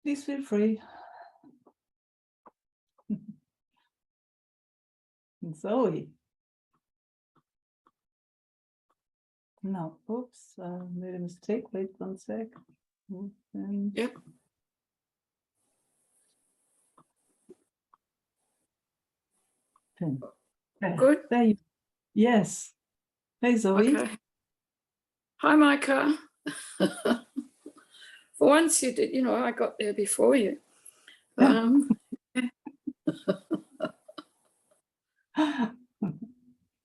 Please feel free. Zoe. No, oops, made a mistake. Wait 1 sec. And Yep. Good. There you. Yes. Hey, Zoe. Okay. Hi, Meike. For once you did, I got there before you. Yeah.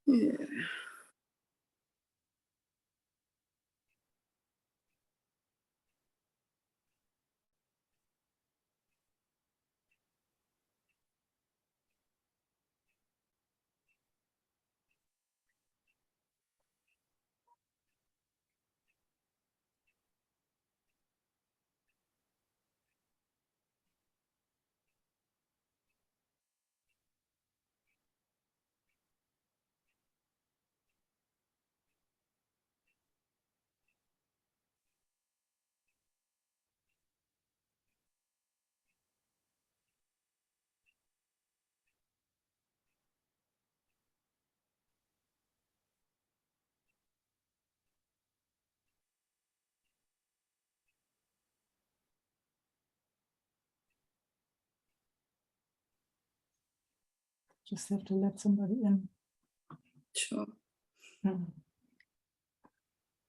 Yeah. Just have to let somebody in. Sure.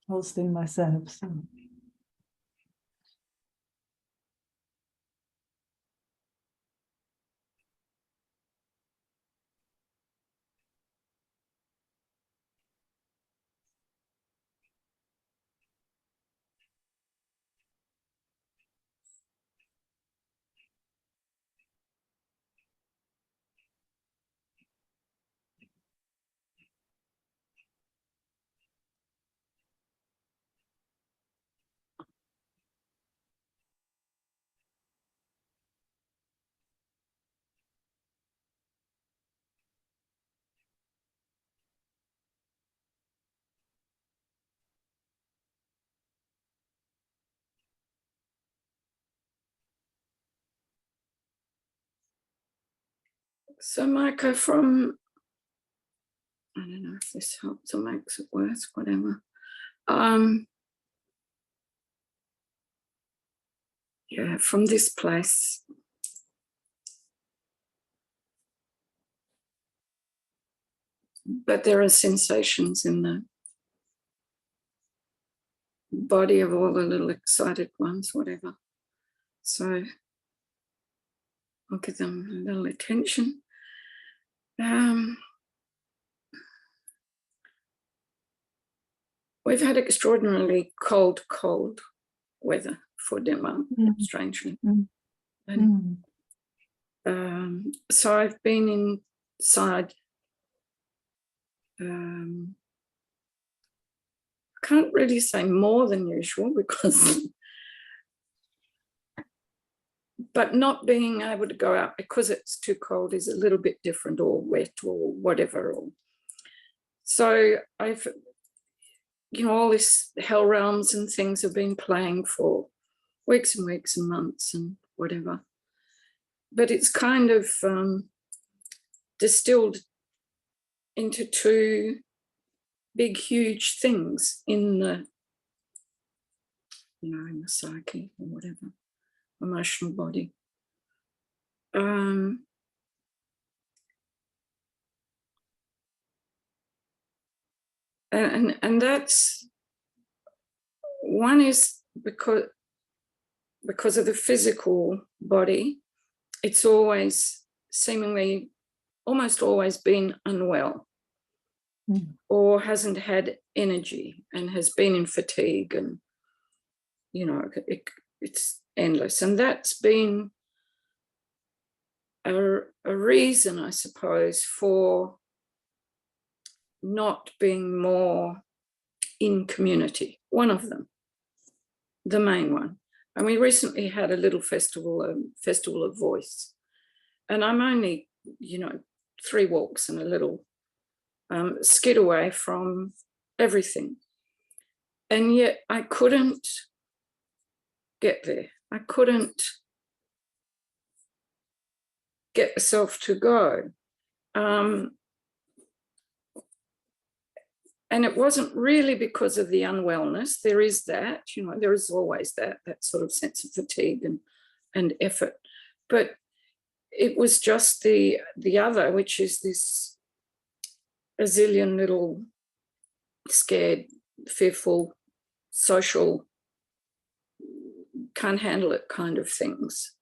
Hosting myself. So. So, Meike, I don't know if this helps or makes it worse, whatever. Yeah, from this place, but there are sensations in the body of all the little excited ones, whatever. So I'll give them a little attention. We've had extraordinarily cold weather for Denmark, strangely. And, so I've been inside. Can't really say more than usual because, but not being able to go out because it's too cold is a little bit different, or wet or whatever. So I've, all this hell realms and things have been playing for weeks and weeks and months and whatever. But it's kind of distilled into two big, huge things in the, in the psyche or whatever, emotional body. And that's, one is because of the physical body, it's always seemingly almost always been unwell or hasn't had energy and has been in fatigue, and it's endless. And that's been a reason, I suppose, for not being more in community. One of them, the main one. And we recently had a little festival of voice, and I'm only 3 walks and a little skid away from everything, and yet I couldn't get there. I couldn't get myself to go. And it wasn't really because of the unwellness. There is that, you know, there is always that sort of sense of fatigue and effort. But it was just the other, which is this a zillion little scared, fearful, social, can't handle it kind of things.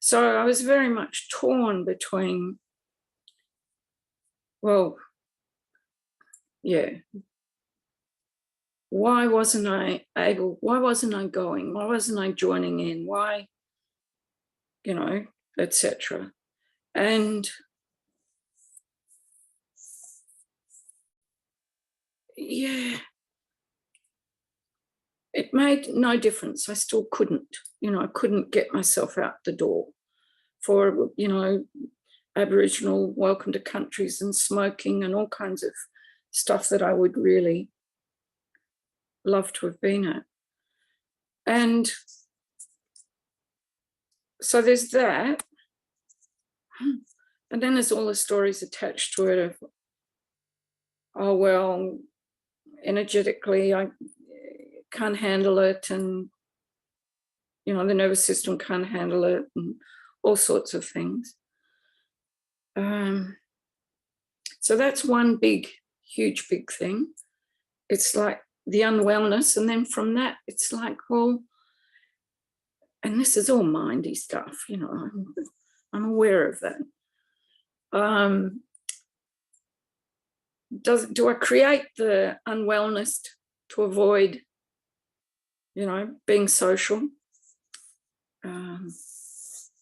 So I was very much torn between, well, yeah, why wasn't I able, why wasn't I going? Why wasn't I joining in? Why, you know, etc. And yeah, it made no difference. I still couldn't, you know, I couldn't get myself out the door for, you know, Aboriginal welcome to countries and smoking and all kinds of stuff that I would really love to have been at. And so there's that. And then there's all the stories attached to it of, oh, well, energetically, I can't handle it. And, you know, the nervous system can't handle it and all sorts of things. So that's one big, huge, big thing. It's like the unwellness. And then from that, it's like, well, and this is all mindy stuff, you know, I'm aware of that. Do I create the unwellness to avoid, you know, being social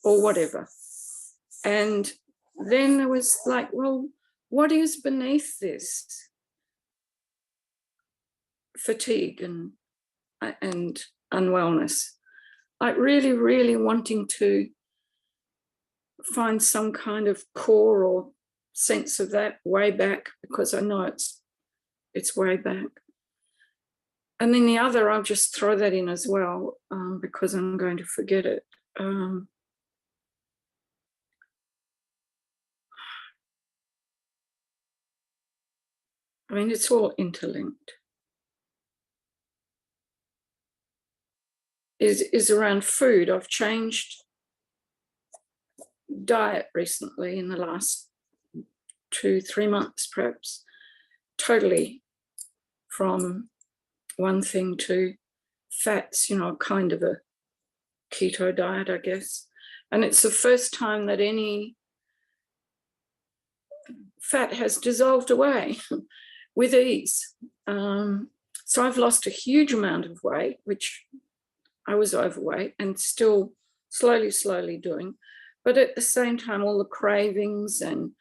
or whatever? And then there was like, well, what is beneath this fatigue and unwellness? Like really, really wanting to find some kind of core or sense of that way back, because I know it's way back. And then the other, I'll just throw that in as well, because I'm going to forget it. I mean, it's all interlinked. Is around food. I've changed diet recently in the last 2-3 months, perhaps, totally from one thing to fats, you know, kind of a keto diet, I guess. And it's the first time that any fat has dissolved away with ease. So I've lost a huge amount of weight, which I was overweight and still slowly doing. But at the same time, all the cravings and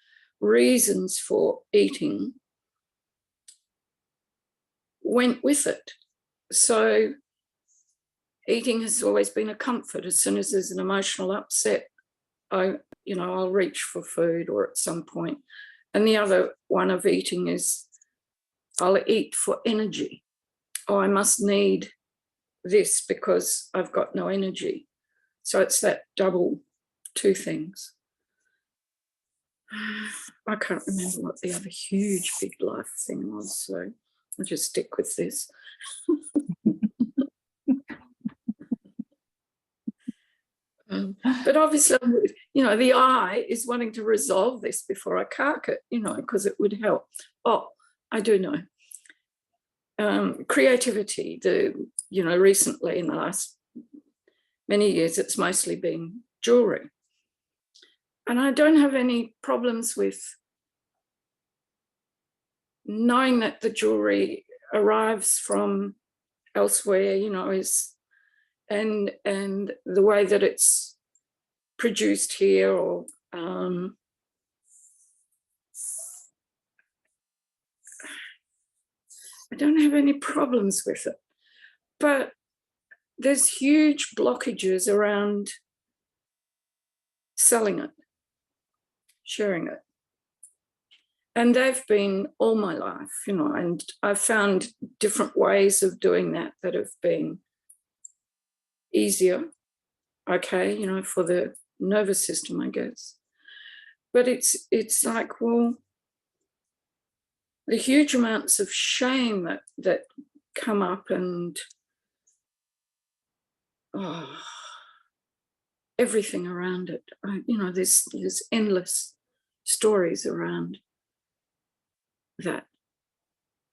reasons for eating went with it. So eating has always been a comfort. As soon as there's an emotional upset, I'll reach for food or at some point. And the other one of eating is I'll eat for energy. Oh, I must need this because I've got no energy. So it's that double two things. I can't remember what the other huge big life thing was, so I'll just stick with this. But obviously, you know, the I is wanting to resolve this before I cark it, you know, because it would help. Oh, I do know. Creativity, recently in the last many years, it's mostly been jewelry. And I don't have any problems with knowing that the jewelry arrives from elsewhere, you know, and the way that it's produced here, or I don't have any problems with it. But there's huge blockages around selling it, sharing it. And they've been all my life, you know, and I've found different ways of doing that have been easier, okay, you know, for the nervous system, I guess. but it's like, well, the huge amounts of shame that come up, and everything around it. There's endless stories around that,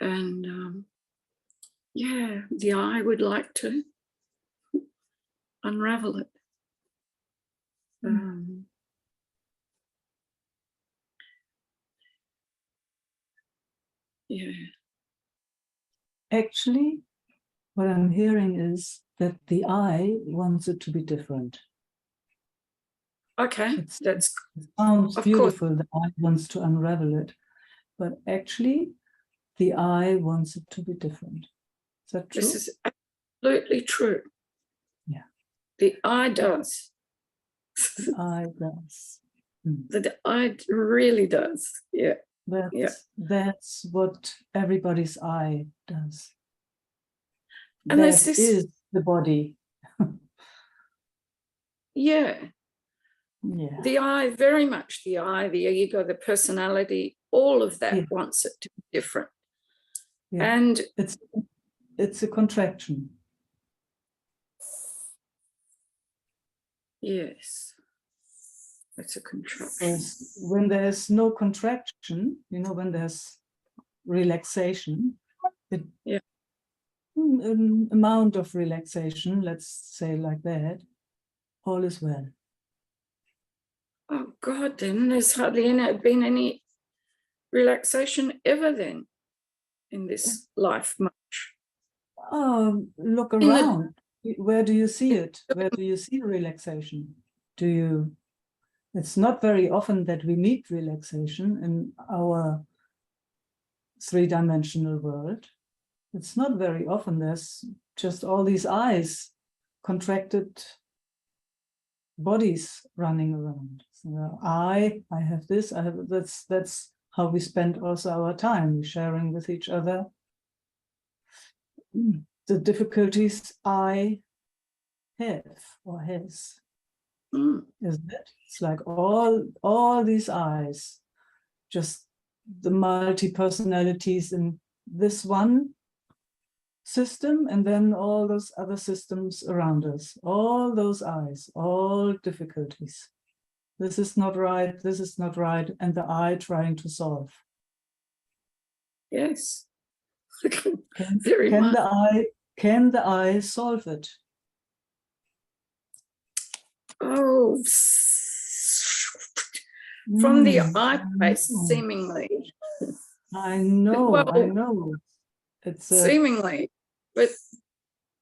and yeah, the eye would like to unravel it. Yeah. Actually, what I'm hearing is that the eye wants it to be different. Okay, It sounds of beautiful. course. The eye wants to unravel it, but actually, the eye wants it to be different. Is that true? This is absolutely true. Yeah. The eye does. The eye does. The eye really does. Yeah. That's what everybody's eye does. And That is the body. Yeah. Yeah. The eye, very much the eye, the ego, the personality, all of that wants it to be different. Yeah. And it's a contraction. Yes. It's a contraction. When there's no contraction, when there's relaxation, an amount of relaxation, let's say like that, all is well. Oh God, then there's hardly been any relaxation ever then in this life much. Look around. Where do you see it? Where do you see relaxation? It's not very often that we meet relaxation in our three-dimensional world. It's not very often. There's just all these eyes, contracted bodies running around. So I have this, I have that's how we spend also our time, sharing with each other the difficulties I have or has. Isn't it? It's like all these eyes, just the multi-personalities in this one system, and then all those other systems around us, all those eyes, all difficulties. This is not right, this is not right, and the eye trying to solve. Yes. Very much. Can the eye solve it? Oh, from the eye place, seemingly. I know. It's seemingly, but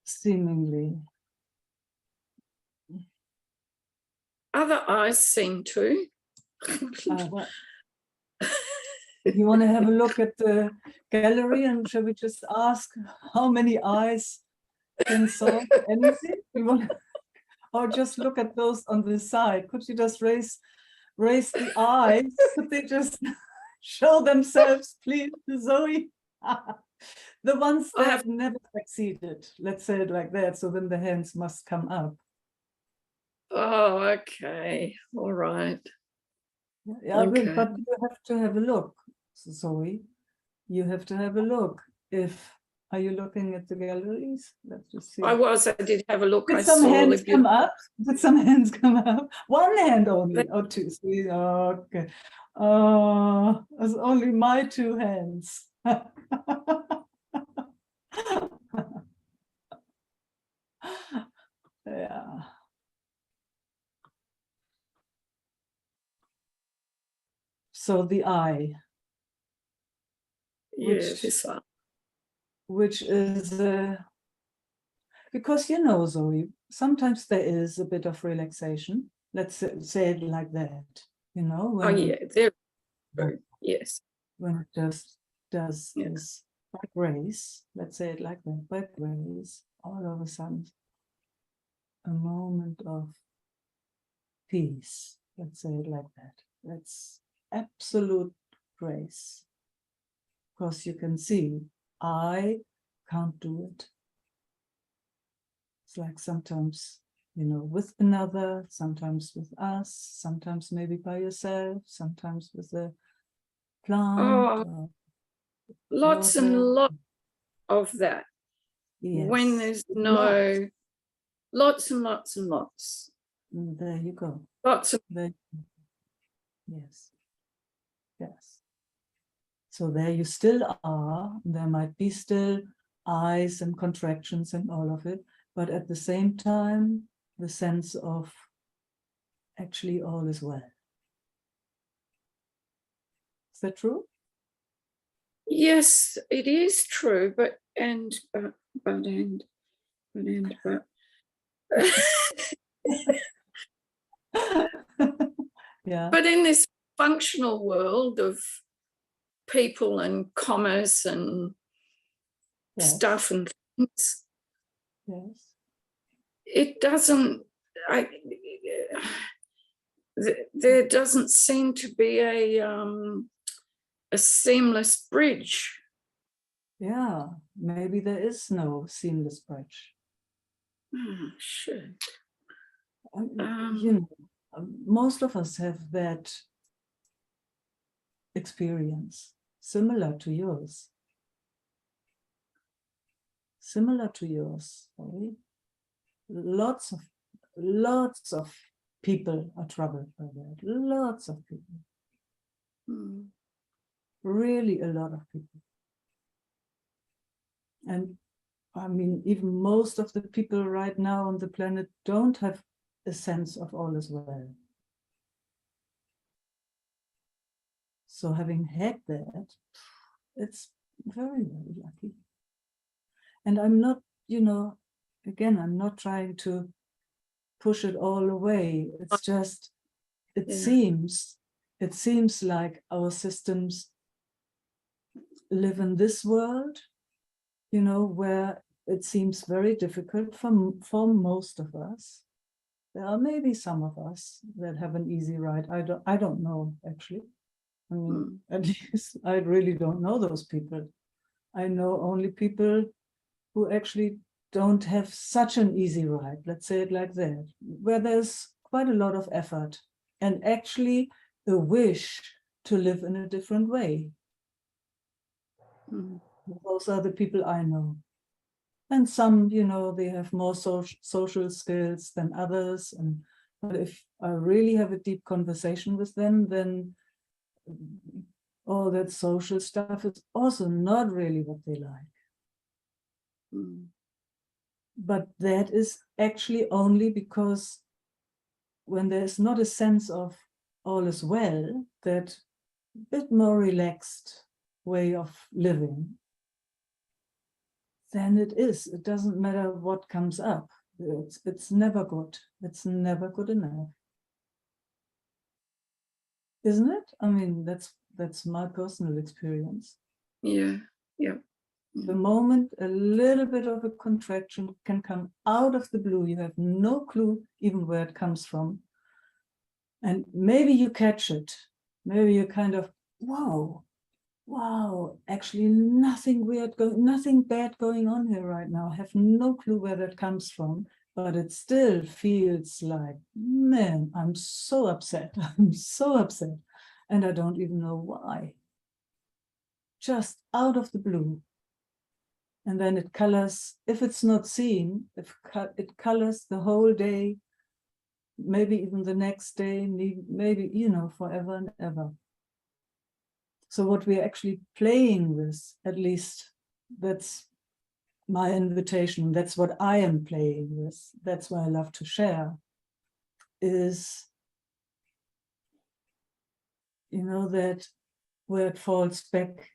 seemingly. Other eyes seem to. You want to have a look at the gallery, and shall we just ask how many eyes can solve anything? Or just look at those on the side? Could you just raise the eyes? Could they just show themselves, please, to Zoe? The ones that have never succeeded, let's say it like that. So then the hands must come up. Oh, okay. All right. Yeah, okay. But you have to have a look, Zoe. You have to have a look. Are you looking at the galleries? Let's just see. I did have a look. Did some hands come up? Did some hands come up? One hand only, or two. Okay. It's only my two hands. Yeah. So the eye. Which is because Zoe, sometimes there is a bit of relaxation. Let's say it like that. Yes. When it just does this by grace, let's say it like that, by grace, all of a sudden, a moment of peace. Let's say it like that. That's absolute grace. Because you can see, I can't do it. It's like sometimes with another, sometimes with us, sometimes maybe by yourself, sometimes with a plant, Oh, lots and water. lots of that. Yes. When there's no, lots and lots and lots. There you go. Lots of, yes. Yes. So there you still are. There might be still eyes and contractions and all of it, but at the same time, the sense of actually all is well. Is that true? yes, it is true, but Yeah. But in this functional world of people and commerce and stuff and things, it doesn't, there doesn't seem to be a seamless bridge. Yeah, maybe there is no seamless bridge. Oh, shit. Most of us have that experience, similar to yours. Similar to yours, right? Lots of people are troubled by that. Lots of people. Really a lot of people. And I mean, even most of the people right now on the planet don't have a sense of all is well. So having had that, it's very, very lucky. And I'm not, again, I'm not trying to push it all away. It's just, it seems like our systems live in this world, where it seems very difficult for most of us. There are maybe some of us that have an easy ride. I don't know, actually. I mean, at least I really don't know those people. I know only people who actually don't have such an easy ride, let's say it like that, where there's quite a lot of effort and actually a wish to live in a different way. Those are the people I know. And some, they have more social skills than others. But if I really have a deep conversation with them, then all that social stuff is also not really what they like. But that is actually only because when there's not a sense of all is well, that bit more relaxed way of living, then it doesn't matter what comes up. It's never good. It's never good enough. Isn't it? I mean, that's my personal experience. Yeah. The moment a little bit of a contraction can come out of the blue, you have no clue even where it comes from. And maybe you catch it. Maybe you're kind of, wow, actually nothing bad going on here right now. I have no clue where that comes from, but it still feels like, man, I'm so upset. I'm so upset. And I don't even know why. Just out of the blue. And then it colors, if it's not seen, it colors the whole day, maybe even the next day, maybe, forever and ever. So what we're actually playing with, at least that's my invitation, that's what I am playing with, that's what I love to share, is, that where it falls back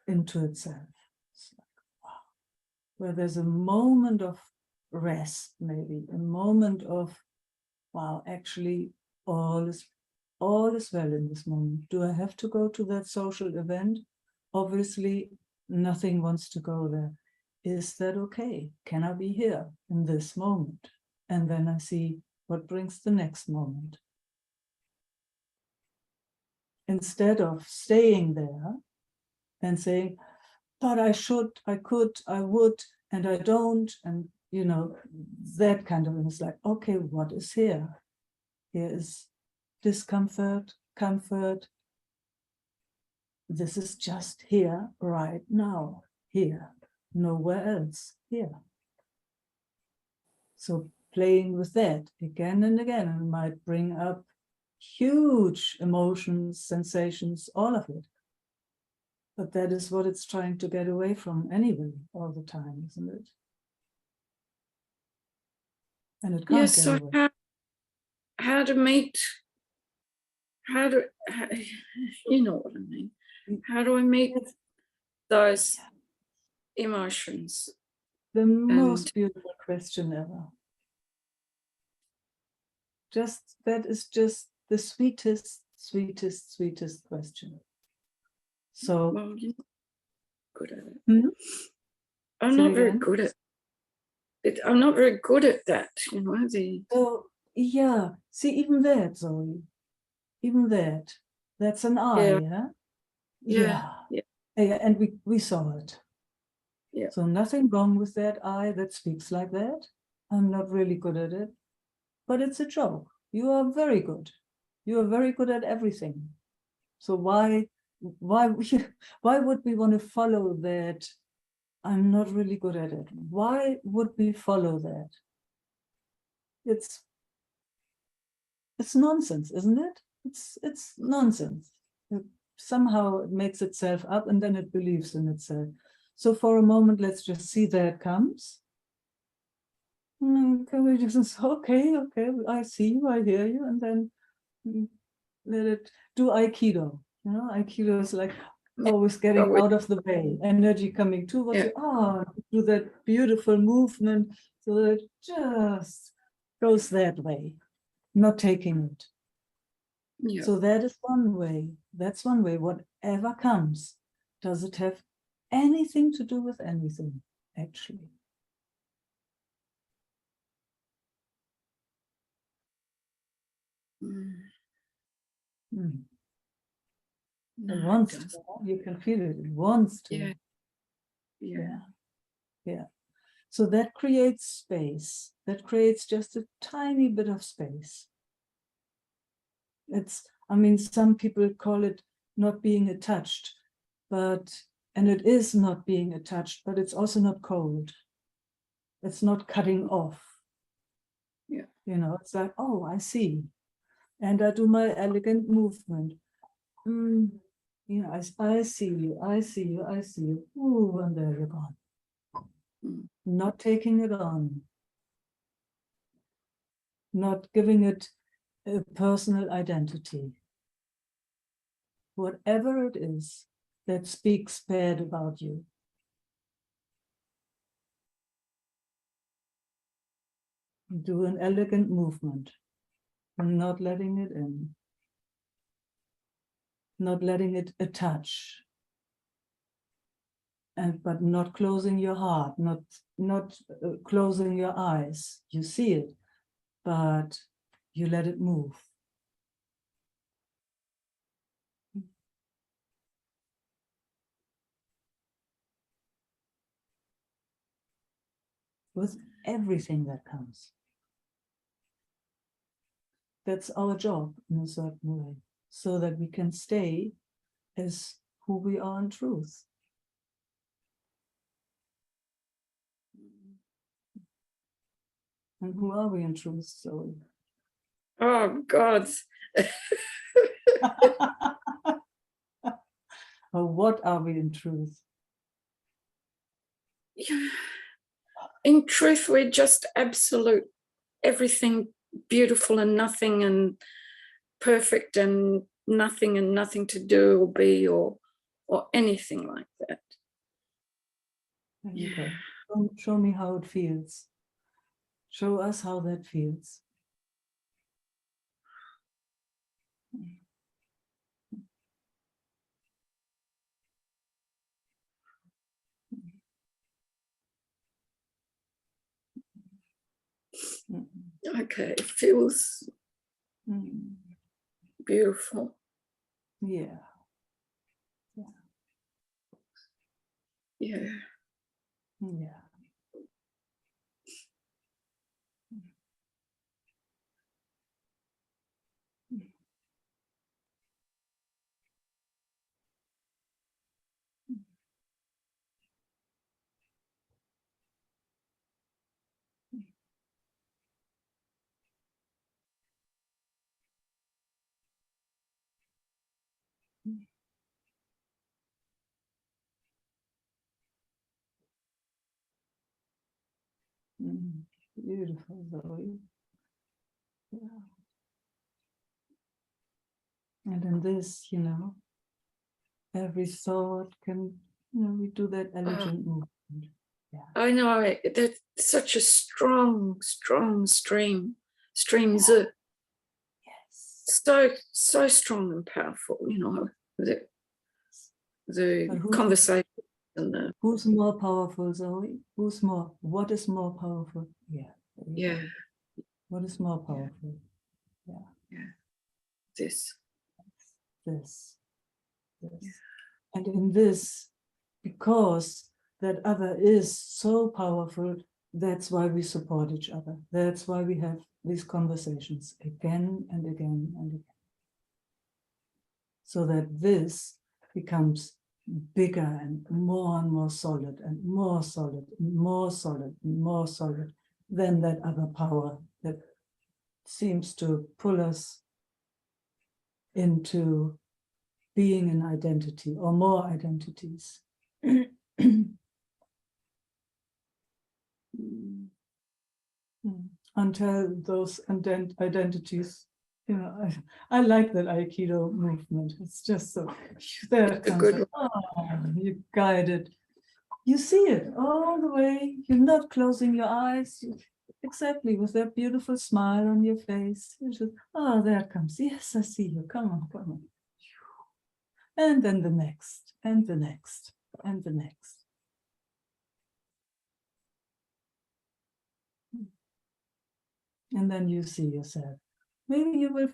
into itself. It's like, wow. Where there's a moment of rest, maybe, a moment of, wow, actually all is well in this moment. Do I have to go to that social event? Obviously, nothing wants to go there. Is that okay? Can I be here in this moment? And then I see what brings the next moment. Instead of staying there and saying, but I should, I could, I would, and I don't, and you know, that kind of, it's like, okay, what is here? Here is discomfort, comfort. This is just here, right now, here, nowhere else, here. So playing with that again and again, and might bring up huge emotions, sensations, all of it. But that is what it's trying to get away from anyway, all the time, isn't it? And it can't Yes, get so away. how to meet, you know what I mean? How do I meet those emotions? The most beautiful question ever. Just, that is just the sweetest, sweetest, sweetest question. So, well, you're not good at it. I'm say not very again? good at it. I'm not very good at that, you know. So, yeah, see, even that, Zoe, even that, that's an eye, huh? Yeah. Yeah, and we saw it. Yeah. So nothing wrong with that eye that speaks like that. I'm not really good at it, but it's a joke. You are very good. You are very good at everything. So why would we want to follow that? I'm not really good at it. Why would we follow that? It's nonsense, isn't it? It's nonsense. Somehow it makes itself up and then it believes in itself. So for a moment, let's just see that it comes. Can we just, okay, I see you, I hear you, and then let it do Aikido. You know, Aikido is like always getting out of the way, energy coming towards you. Do that beautiful movement so that it just goes that way, not taking it. Yeah. So that is one way. That's one way. Whatever comes, does it have anything to do with anything, actually? No, It wants it to. You can feel it. It wants to. Yeah. So that creates space. That creates just a tiny bit of space. I mean, some people call it not being attached, and it is not being attached, but it's also not cold. It's not cutting off. Yeah. You know, it's like, oh, I see. And I do my elegant movement. You know, I see you, I see you, I see you. Ooh, and there you're gone. Not taking it on. Not giving it a personal identity. Whatever it is that speaks bad about you. Do an elegant movement. Not letting it in. Not letting it attach. But not closing your heart, not closing your eyes. You see it, but you let it move. With everything that comes. That's our job in a certain way, so that we can stay as who we are in truth. And who are we in truth, Zoe? Oh, God. Or what are we in truth? In truth, we're just absolute, everything beautiful and nothing perfect and nothing to do or be or anything like that. There you go. Show me how it feels. Show us how that feels. Okay, it feels beautiful. Yeah. Yeah. Yeah. Beautiful, Zoe. Yeah. And in this, every thought can, we do that elegant movement. Yeah. I know, that's such a strong streams. Yes. So strong and powerful, the conversation. Who's more powerful, Zoe? Who's more? What is more powerful? Yeah. What is more powerful? Yeah. This. And in this, because that other is so powerful, that's why we support each other. That's why we have these conversations again and again and again. So that this becomes bigger and more solid and more solid and more solid and more solid than that other power that seems to pull us into being an identity or more identities. Until those identities, I like that Aikido movement. It's just so, there it comes, you guided. You see it all the way. You're not closing your eyes. Exactly, with that beautiful smile on your face. You just, there it comes. Yes, I see you. Come on. And then the next, and the next, and the next. And then you see yourself. Maybe you will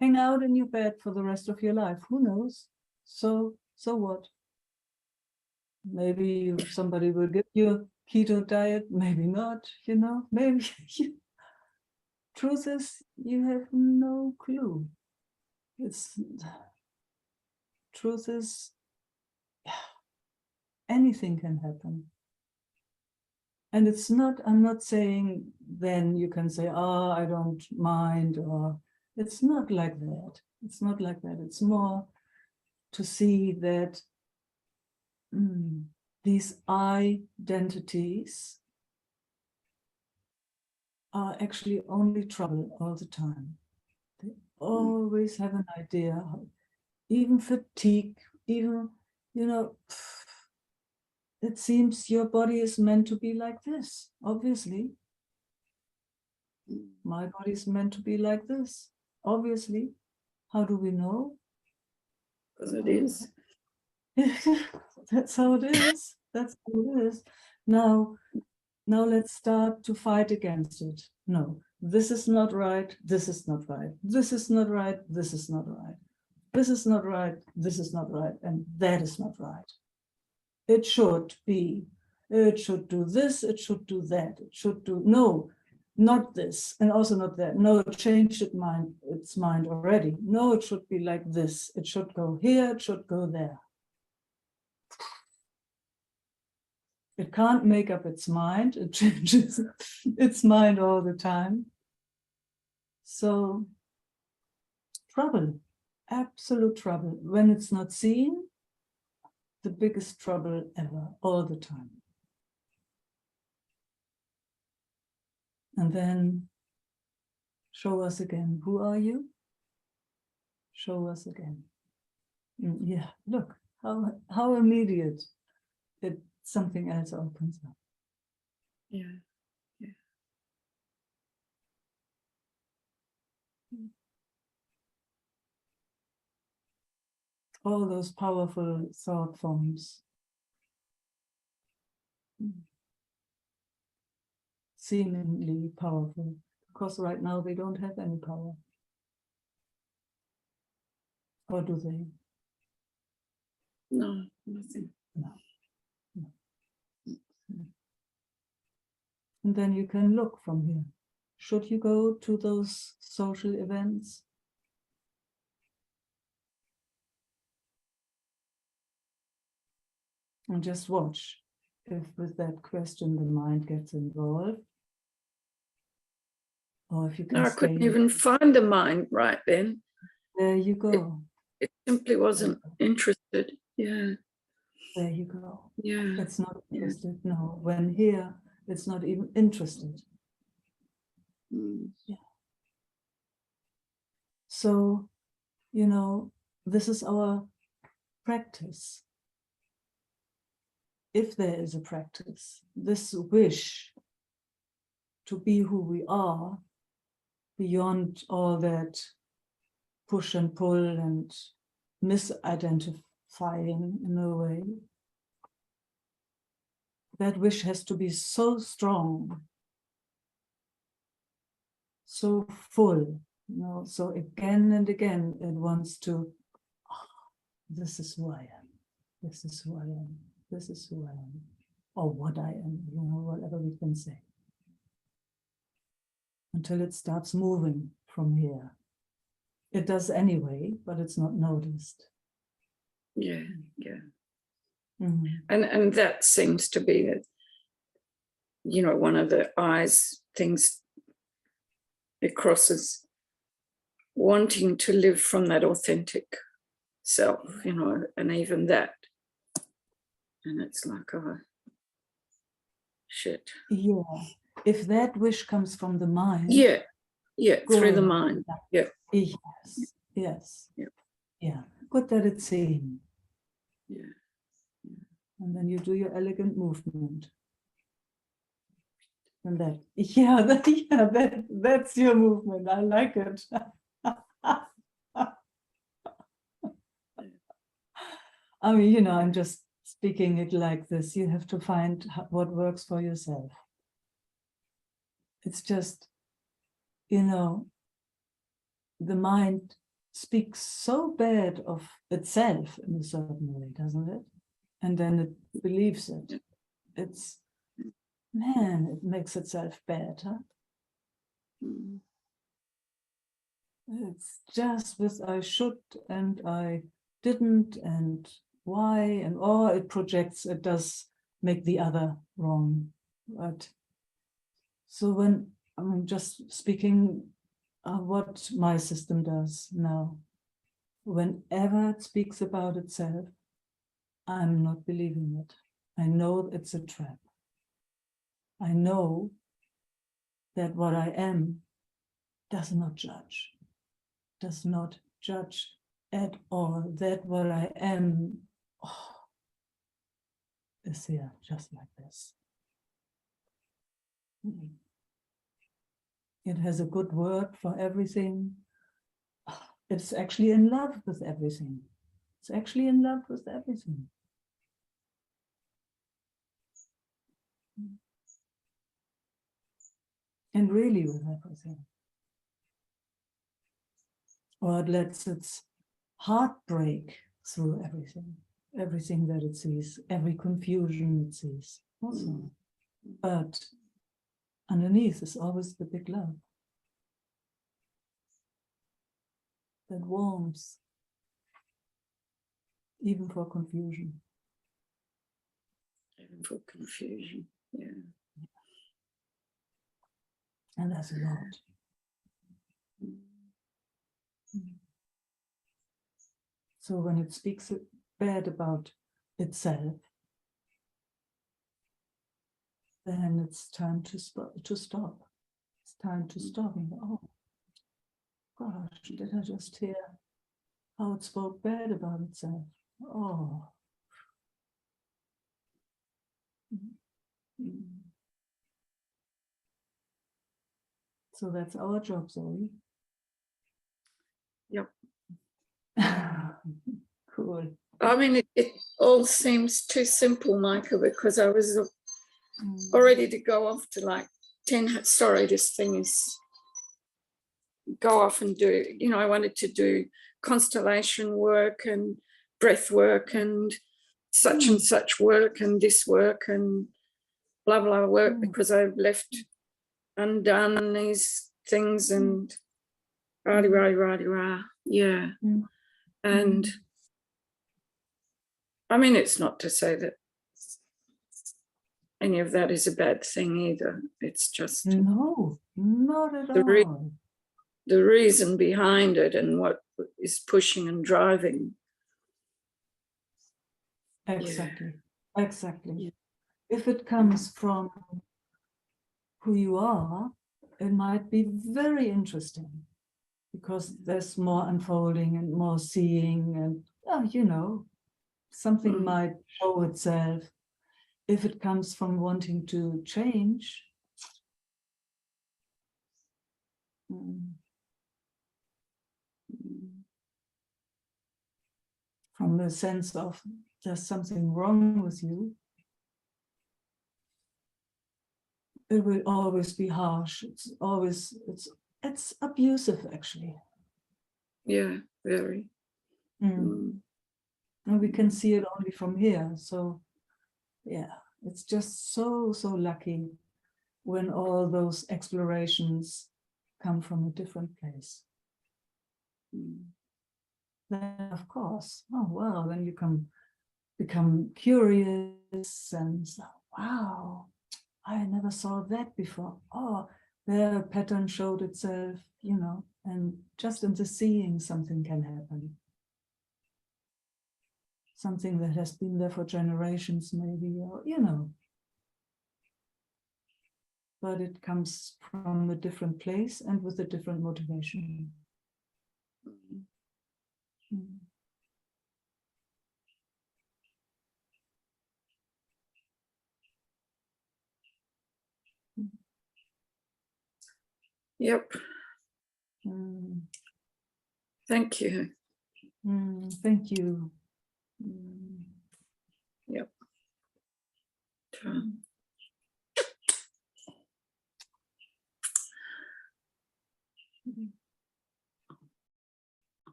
hang out in your bed for the rest of your life. Who knows? So what? Maybe somebody will give you a keto diet. Maybe not, Maybe truth is, you have no clue. Truth is, anything can happen. And it's not, I'm not saying then you can say, I don't mind, or it's not like that. It's not like that. It's more to see that these identities are actually only trouble all the time. They always have an idea, even fatigue, even, it seems your body is meant to be like this, obviously. My body is meant to be like this, obviously. How do we know? Because it is. That's how it is. That's how it is. Now let's start to fight against it. No, this is not right. This is not right. This is not right. This is not right. This is not right. This is not right. And that is not right. It should be. It should do this. It should do that. It should do, no, not this. And also not that. No, it changed its mind already. No, it should be like this. It should go here. It should go there. It can't make up its mind. It changes its mind all the time. So, trouble, absolute trouble. When it's not seen, the biggest trouble ever, all the time. And then show us again. Who are you? Show us again. Yeah, look, how immediate something else opens up. Yeah. All those powerful thought forms. Seemingly powerful, because right now they don't have any power. Or do they? No, nothing. No. And then you can look from here. Should you go to those social events? And just watch if with that question the mind gets involved. Or if you can No, I couldn't even find the mind right then. There you go. It simply wasn't interested. Yeah. There you go. Yeah. It's not interested. No, when here, it's not even interested. Yeah. So, you know, this is our practice. If there is a practice, this wish to be who we are, beyond all that push and pull and misidentifying in a way, that wish has to be so strong, so full, you know, so again and again it wants to, oh, this is who I am, this is who I am, this is who I am, or what I am, you know, whatever we can say. Until it starts moving from here. It does anyway, but it's not noticed. Yeah, yeah. Mm-hmm. And that seems to be, you know, one of the eyes things it crosses, wanting to live from that authentic self, you know, and even that. And it's like, oh, shit. Yeah. If that wish comes from the mind. Yeah, yeah, through the mind. Yeah. Yes, yes. Yeah. Yeah. Good that it's seen. Yeah. And then you do your elegant movement. And that, yeah, that's your movement. I like it. I mean, you know, I'm just speaking it like this. You have to find what works for yourself. It's just, you know, the mind speaks so bad of itself in a certain way, doesn't it? And then it believes it. It's, man, it makes itself bad, huh? It's just with I should and I didn't and why and or it projects, it does make the other wrong. But so when I'm just speaking what my system does now, whenever it speaks about itself, I'm not believing it. I know it's a trap. I know that what I am does not judge at all. That what I am is here just like this. It has a good word for everything. It's actually in love with everything. It's actually in love with everything. And really with everything. Or it lets its heart break through everything that it sees, every confusion it sees also. But underneath is always the big love that warms even for confusion. Even for confusion, yeah. And that's a lot. So when it speaks bad about itself, then it's time to stop. It's time to stop and go, oh gosh, did I just hear how it spoke bad about itself? Oh. So that's our job, Zoe. Yep. Cool. I mean, it all seems too simple, Michael, because I was all ready to go off to like 10, sorry, this thing is, go off and do, you know, I wanted to do constellation work and breath work and such and such work and this work and blah, blah work because I've left undone these things and rah, yeah. And I mean, it's not to say that any of that is a bad thing either. It's just no, not at all. the reason behind it and what is pushing and driving. Exactly. Yeah. Exactly. Yeah. If it comes from who you are, it might be very interesting because there's more unfolding and more seeing and, you know, something might show itself. If it comes from wanting to change, from the sense of there's something wrong with you, it will always be harsh. It's abusive, actually. Yeah, very. And we can see it only from here. So yeah, it's just so lucky when all those explorations come from a different place. Then of course, oh wow, then you can become curious and say, wow, I never saw that before. Oh, there a pattern showed itself, you know, and just in the seeing something can happen. Something that has been there for generations maybe, or, you know. But it comes from a different place and with a different motivation. Yep. Mm. Thank you. Thank you. Yep.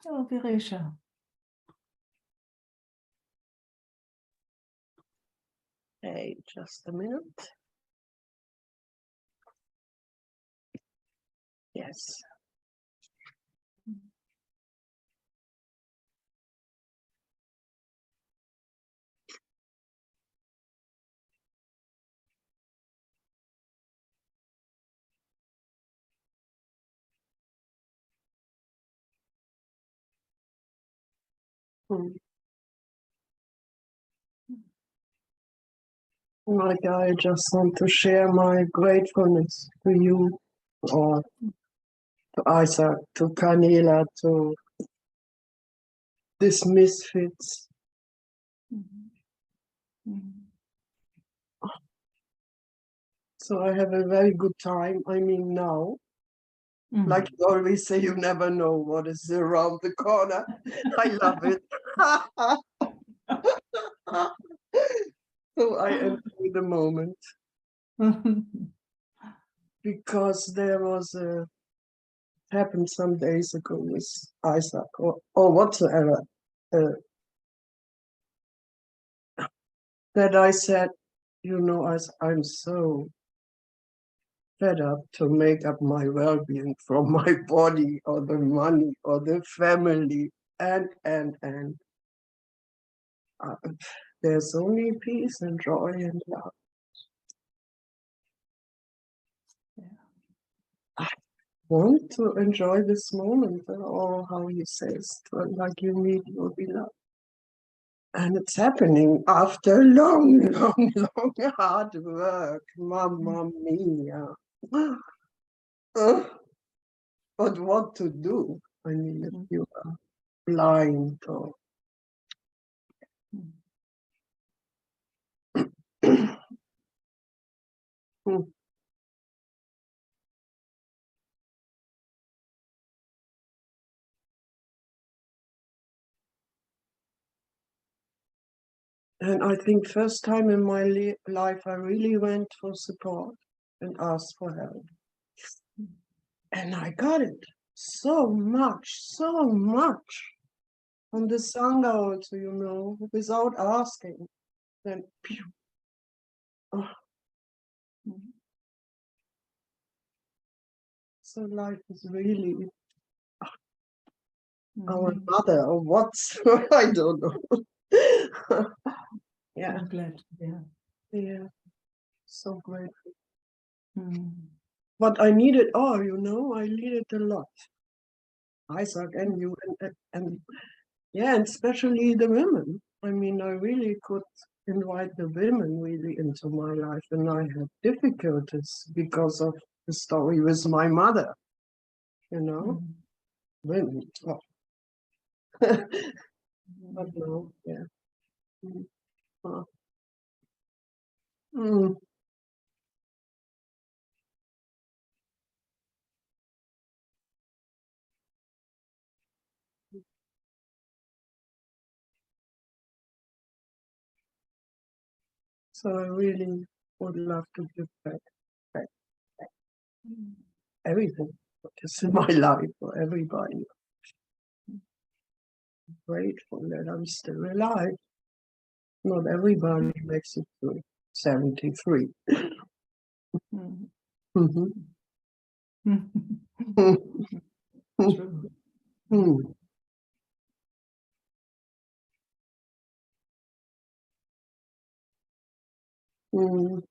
Oh, Viresha. Hey, just a minute. Yes. Like, I just want to share my gratefulness to you, or to Isaac, to Carnela, to this misfits. So I have a very good time. I mean, now, like you always say, you never know what is around the corner. I love it. So I enjoy the moment. Because there was happened some days ago with Isaac or whatsoever, that I said, you know, I'm so fed up to make up my well-being from my body or the money or the family and there's only peace and joy and love. I want to enjoy this moment, or how you say it, like you meet your beloved. And it's happening after long hard work. Mamma mia. But what to do? I mean, if you are blind or And I think first time in my life I really went for support and asked for help. And I got it. So much. On the Sangha also, you know, without asking. Then, pew. Oh. So life is really our mother, or what's, I don't know. Yeah. I'm glad. Yeah. Yeah. So grateful. But I need it all, you know, I need it a lot. Isaac and you and yeah, and especially the women. I mean, I really could invite the women really into my life, and I had difficulties because of the story with my mother, you know. Women. Oh. But no, yeah. Oh. Mm. So I really would love to give back everything what is in my life for everybody. I'm grateful that I'm still alive. Not everybody makes it through 73. Mhm. True. Mm. Mm.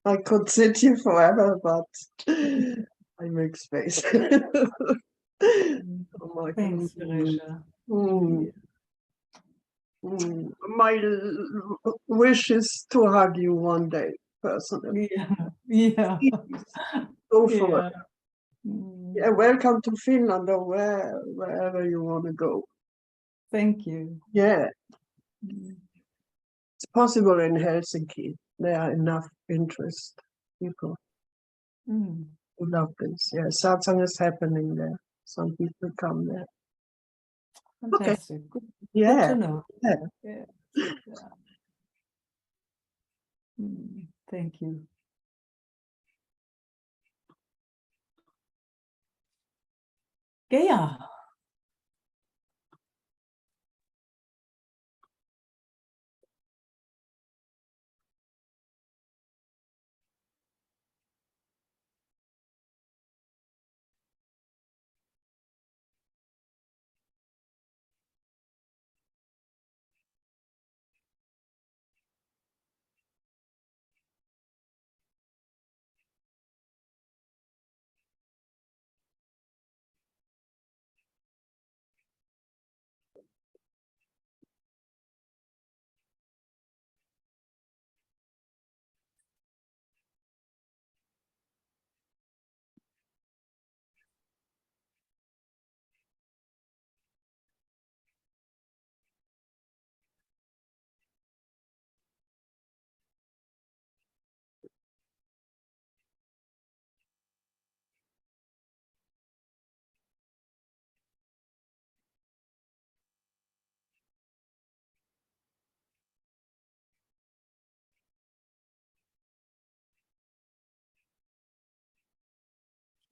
I could sit here forever, but I make space. Oh my Thanks, God. Teresia. Mm. Mm. My wish is to hug you one day, personally. Yeah, yeah, Please, go for yeah. it. Yeah, welcome to Finland or wherever you want to go. Thank you. Yeah, it's possible in Helsinki. There are enough interest people Mm. who love this. Yeah, something is happening there. Some people come there. Okay. Fantastic. Good Yeah. to know. Yeah. Yeah. Yeah. Thank you. Gea.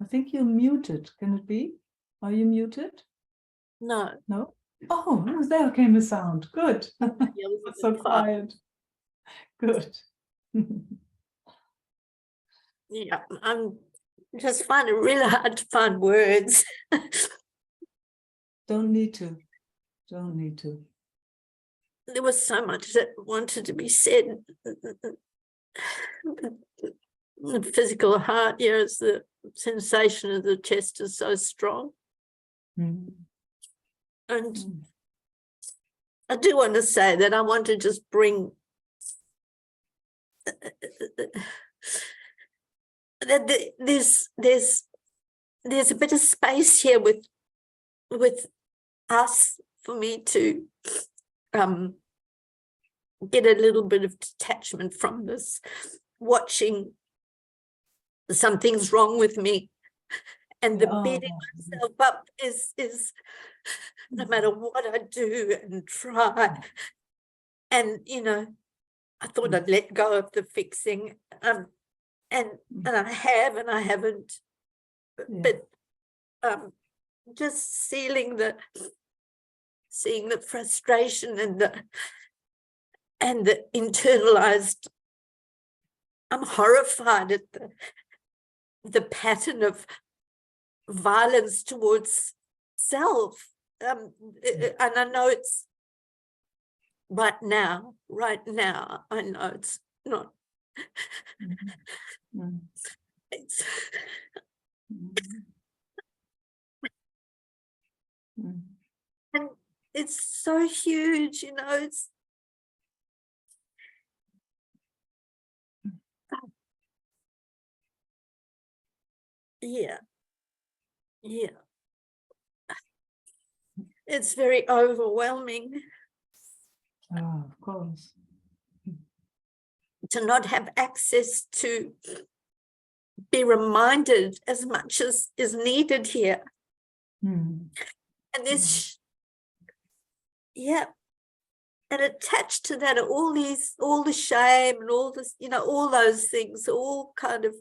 I think you're muted. Can it be? Are you muted? No. No? Oh, there came a sound. Good. Yeah, It's so quiet. Good. Yeah, I'm just finding it really hard to find words. Don't need to. Don't need to. There was so much that wanted to be said. The physical heart, yeah, it's the sensation of the chest is so strong. Mm. And I do want to say that I want to just bring that there's a bit of space here with us for me to get a little bit of detachment from this, watching something's wrong with me, and the beating myself up is no matter what I do and try. And you know, I thought I'd let go of the fixing, and I have, and I haven't, but just seeing the frustration and the internalized. I'm horrified at the pattern of violence towards self, and I know it's right now I know it's not Mm. It's, Mm. Mm. and it's so huge, you know, it's yeah. It's very overwhelming Oh, of course. to not have access to be reminded as much as is needed here. Mm. And this, yeah, and attached to that are all the shame and all this, you know, all those things all kind of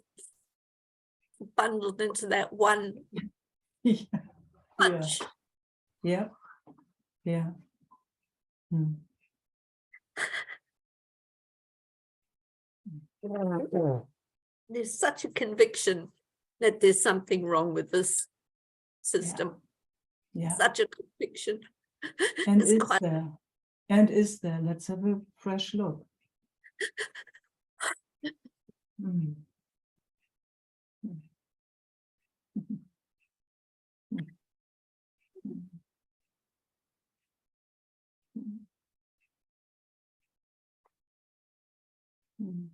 bundled into that one Yeah. punch. Yeah. Yeah. Mm. There's such a conviction that there's something wrong with this system. Yeah. Such a conviction. And It's is quite, there? And is there? Let's have a fresh look. Mm. Mm. Mm. Mm. Mm.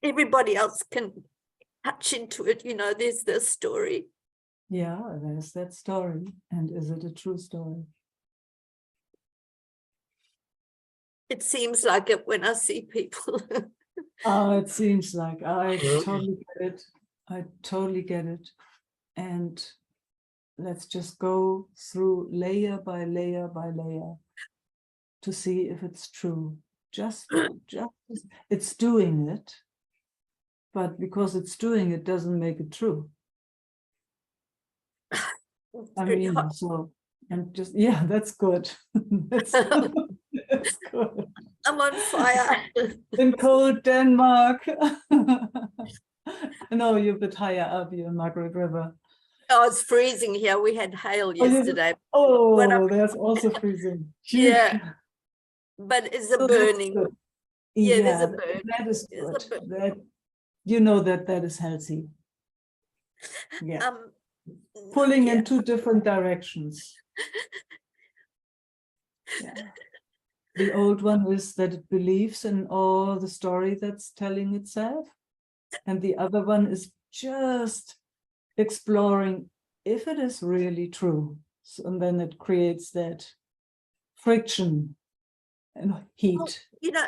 everybody else can touch into it, you know, there's this story. Yeah, there's that story. And is it a true story? It seems like it when I see people. Oh, it seems like I totally get it. I totally get it. And let's just go through layer by layer by layer to see if it's true. Just it's doing it, but because it's doing it doesn't make it true. I Very mean, hot. so and just yeah, that's good. That's good. I'm on fire. In cold Denmark. No, you're a bit higher up, you're in Margaret River. Oh, it's freezing here. We had hail yesterday. Oh, there's also freezing. Yeah, but it's a So that's burning. good. Yeah, there's a Yeah, burn. that is There's a good. burn. That you know that is healthy. Yeah, pulling Yeah. in two different directions. Yeah, the old one is that it believes in all the story that's telling itself, and the other one is just exploring if it is really true. So, and then it creates that friction and heat. Well, you know,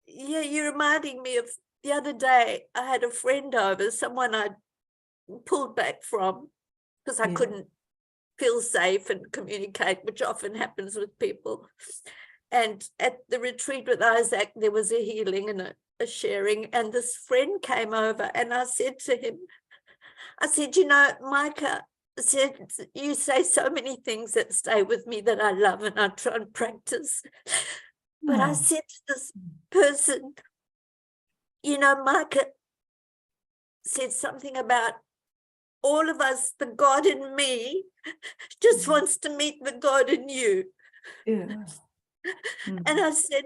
yeah, you're reminding me of the other day. I had a friend over, someone I pulled back from because I Yeah. couldn't feel safe and communicate, which often happens with people. And at the retreat with Isaac, there was a healing and a sharing. And this friend came over and I said to him, I said, you know, Meike, I said, you say so many things that stay with me that I love and I try and practice. But I Oh. said to this person, you know, Meike said something about all of us, the God in me just wants to meet the God in you. Yeah. And I said,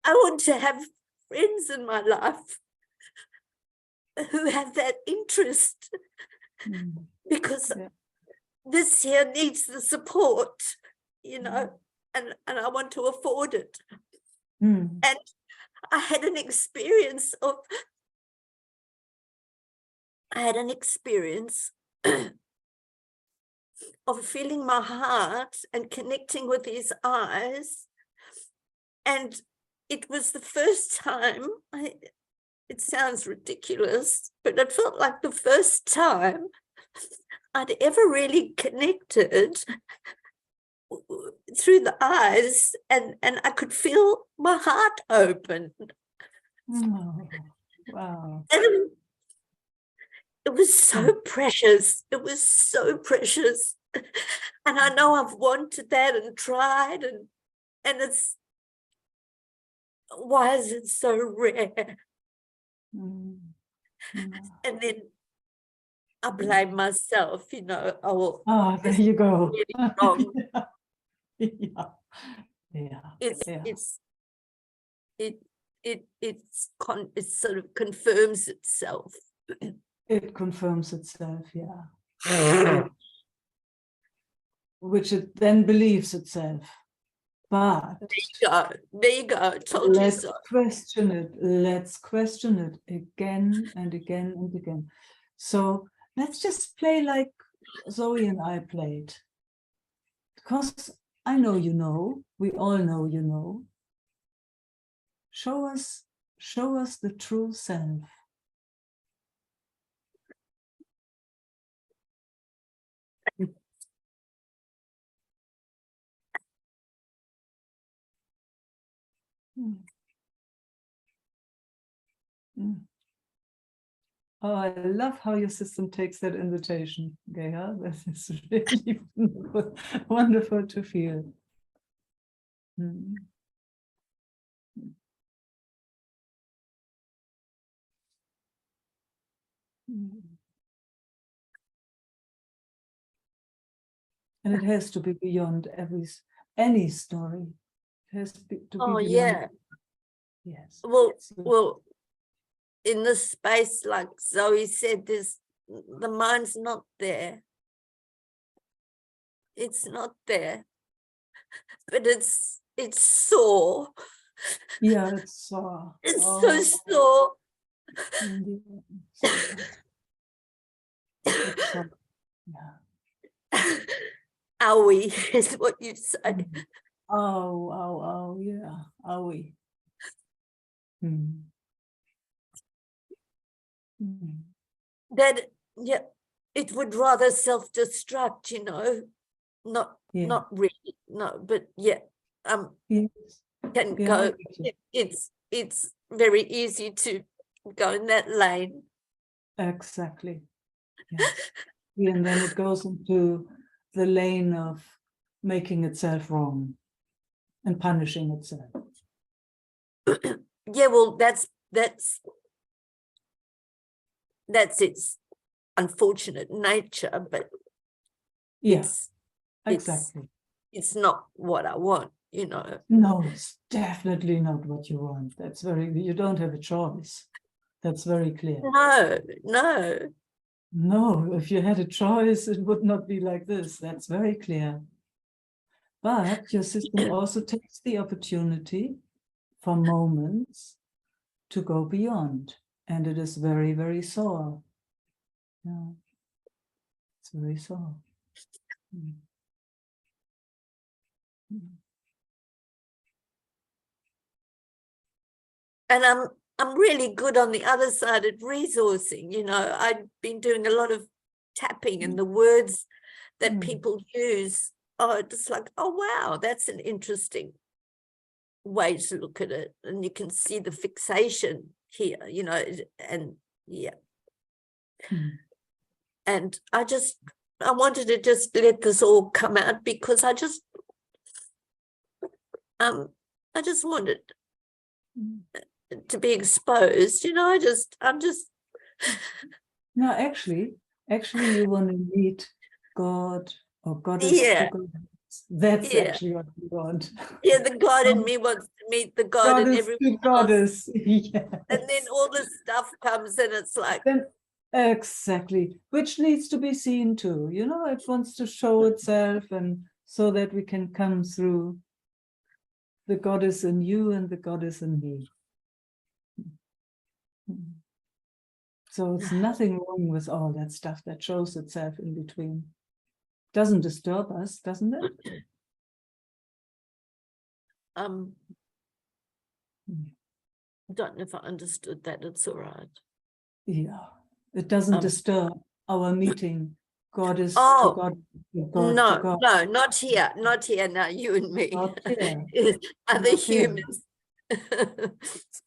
I want to have friends in my life who have that interest because this here needs the support, you know, and I want to afford it. And I had an experience of of feeling my heart and connecting with his eyes. And it was the first time, it sounds ridiculous, but it felt like the first time I'd ever really connected through the eyes, and I could feel my heart open. Oh, wow. And it was so precious. It was so precious. And I know I've wanted that and tried, and it's, why is it so rare? And then I blame myself, you know. Oh, there you go. really wrong. Yeah. It's Yeah. it sort of confirms itself. It confirms itself, yeah. Which it then believes itself. But There you go. Told you let's so. question it. Let's question it again and again and again. So let's just play like Zoe and I played. Because I know you know, we all know you know. Show us the true self. Mm. Mm. Oh, I love how your system takes that invitation, Geha. That is really wonderful, wonderful to feel. Mm. Mm. And it has to be beyond any story. It has to be Oh, beyond. yeah. Yes. Well, in this space, like Zoe said, the mind's not there. It's not there, but it's sore. Yeah, it's so. It's so sore. Indeed. It's so. Yeah. Owie is what you say. Mm. Oh, yeah. Are we? Mm. Mm. That, yeah, it would rather self-destruct, you know, not really, no, but yeah, Yes. can Yeah, go. I get you. It's very easy to go in that lane. Exactly. Yes. Yeah, and then it goes into the lane of making itself wrong and punishing itself. Yeah, well, that's its unfortunate nature, but Yes, yeah, exactly. it's not what I want, you know. No, it's definitely not what you want. You don't have a choice. That's very clear. No. No, if you had a choice, it would not be like this. That's very clear. But your system also takes the opportunity for moments to go beyond. And it is very, very sore. Yeah. It's very sore. Mm. Mm. And I'm really good on the other side at resourcing, you know. I've been doing a lot of tapping, and the words that people use are just like, oh wow, that's an interesting way to look at it. And you can see the fixation here, you know, and yeah. And I wanted to just let this all come out, because I just wanted to be exposed, you know. I'm just No, actually you want to meet God or Goddess. Yeah. That's Yeah. actually what you want. Yeah, the God in me wants to meet the God in Goddess everyone to Goddess. Yes. And then all this stuff comes, and it's like, Then, exactly, which needs to be seen too. You know, it wants to show itself, and so that we can come through the Goddess in you and the Goddess in me. So it's nothing wrong with all that stuff that shows itself in between. Doesn't disturb us, doesn't it? don't know if I understood that. It's all right. Yeah, it doesn't disturb our meeting Goddess to God, God no, to God. no, not here now, you and me. Not here. Other Not here. humans.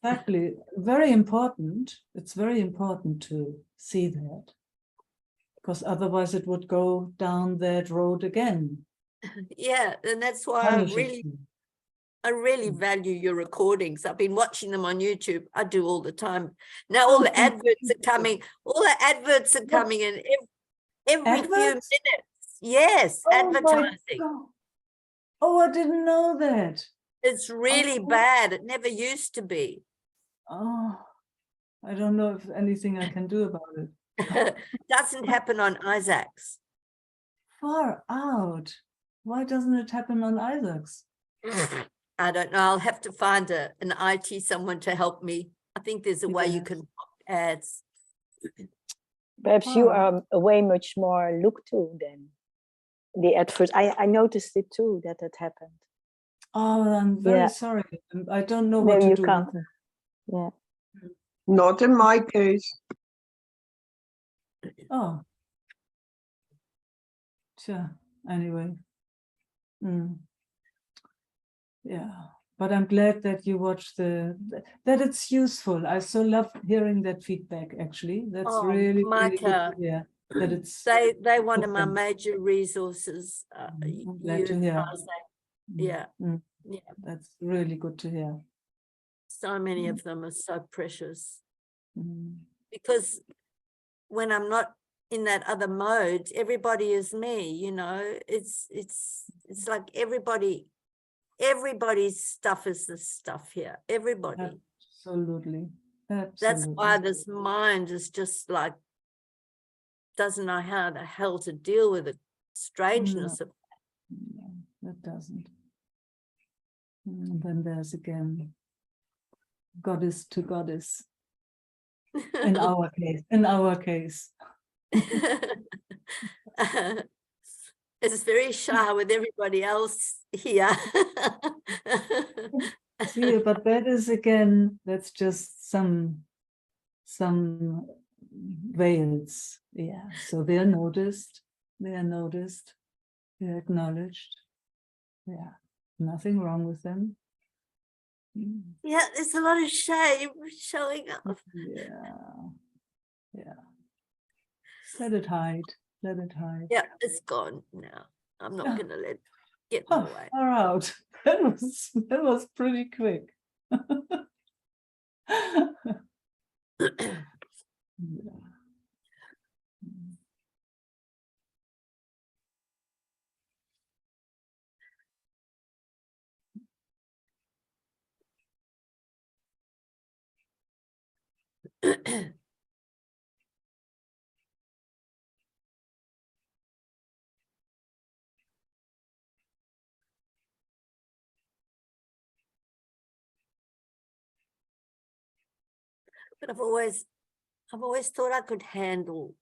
Exactly. Very important. It's very important to see that, because otherwise it would go down that road again. Yeah, and that's why I really value your recordings. I've been watching them on YouTube. I do all the time. Now all the adverts are coming. All the adverts are coming in every few minutes. Yes, advertising. Oh, I didn't know that. It's really bad. It never used to be. Oh, I don't know if anything I can do about it. Doesn't happen on Isaac's. Far out. Why doesn't it happen on Isaac's? I don't know. I'll have to find an IT someone to help me. I think there's a way you can pop ads. Perhaps you are way much more looked to than the adverts. I noticed it too, that it happened. Oh, I'm very sorry. I don't know what No, to you do. can't. Yeah. Not in my case. Oh. Sure. Anyway. Yeah. But I'm glad that you watched that it's useful. I so love hearing that feedback, actually. That's really, really good to hear. That it's They one of my major resources. I'm glad to hear. Yeah. Yeah. That's really good to hear. So many of them are so precious. Because when I'm not in that other mode, everybody is me, you know. It's like everybody's stuff is the stuff here. Everybody. Absolutely. That's why this mind is just like doesn't know how the hell to deal with the strangeness of no, it doesn't. And then there's again goddess to goddess. In our case. It's very shy with everybody else here. See, but that is again, that's just some veils. Yeah. So they're noticed, they're acknowledged. Yeah. Nothing wrong with them. Yeah, there's a lot of shame showing up. Yeah. Let it hide. Yeah, it's gone now. I'm not gonna let it get in the way. Far out. That was pretty quick. But I've always thought I could handle,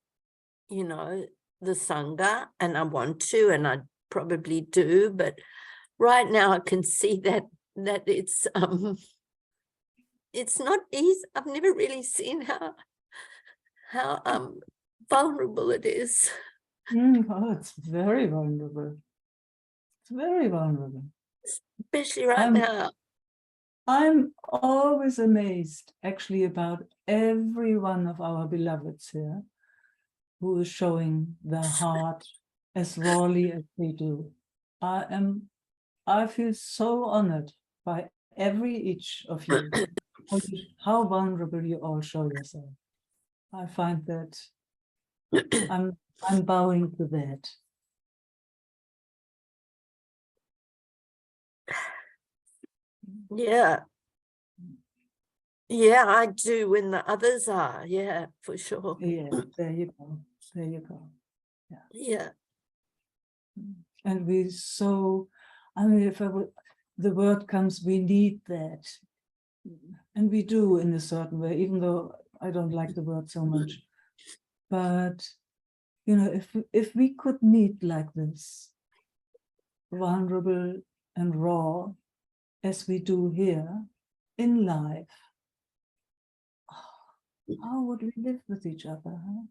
you know, the Sangha, and I want to, and I probably do, but right now I can see that it's not easy. I've never really seen how vulnerable it is. Oh, it's very vulnerable. It's very vulnerable. Especially right now. I'm always amazed, actually, about every one of our beloveds here who is showing their heart as rawly as they do. I feel so honored by each of you. How vulnerable you all show yourself. I find that I'm bowing to that. Yeah. Yeah, I do when the others are. Yeah, for sure. Yeah, there you go. Yeah. Yeah. And I mean, if the word comes, we need that. And we do in a certain way, even though I don't like the word so much. But, you know, if we could meet like this, vulnerable and raw, as we do here in life, how would we live with each other? Huh?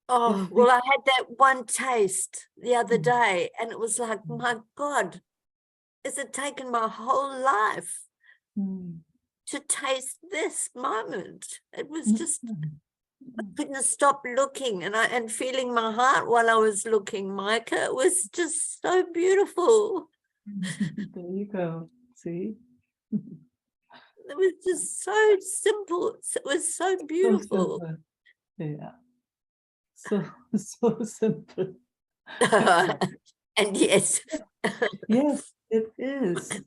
Oh, well, I had that one taste the other day, and it was like, my God, is it taken my whole life to taste this moment? It was just, I couldn't stop looking and feeling my heart while I was looking, Meike. It was just so beautiful. There you go. See? It was just so simple. It was so beautiful. So yeah. So simple. And yes. Yes, it is.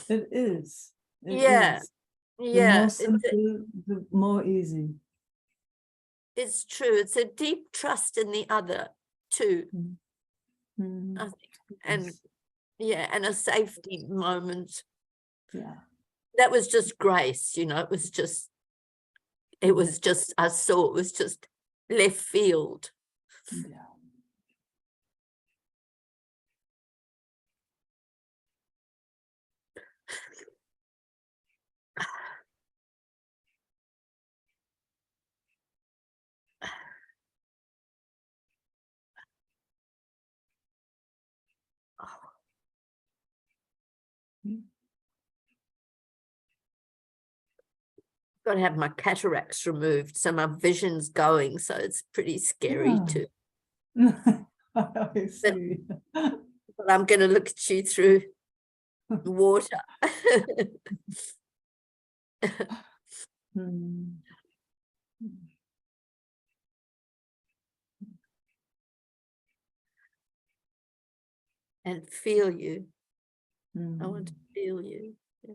It is. It Yeah, is. The yeah, more simple, the more easy. it's true. It's a deep trust in the other too, Mm. I think. And Yes. yeah, and a safety moment. Yeah. That was just grace, you know, it was just, I saw it was just left field. Yeah. Got to have my cataracts removed, so my vision's going, so it's pretty scary Ah. too. I see. But I'm going to look at you through water. Mm. And feel you. I Mm. want to feel you. Yeah.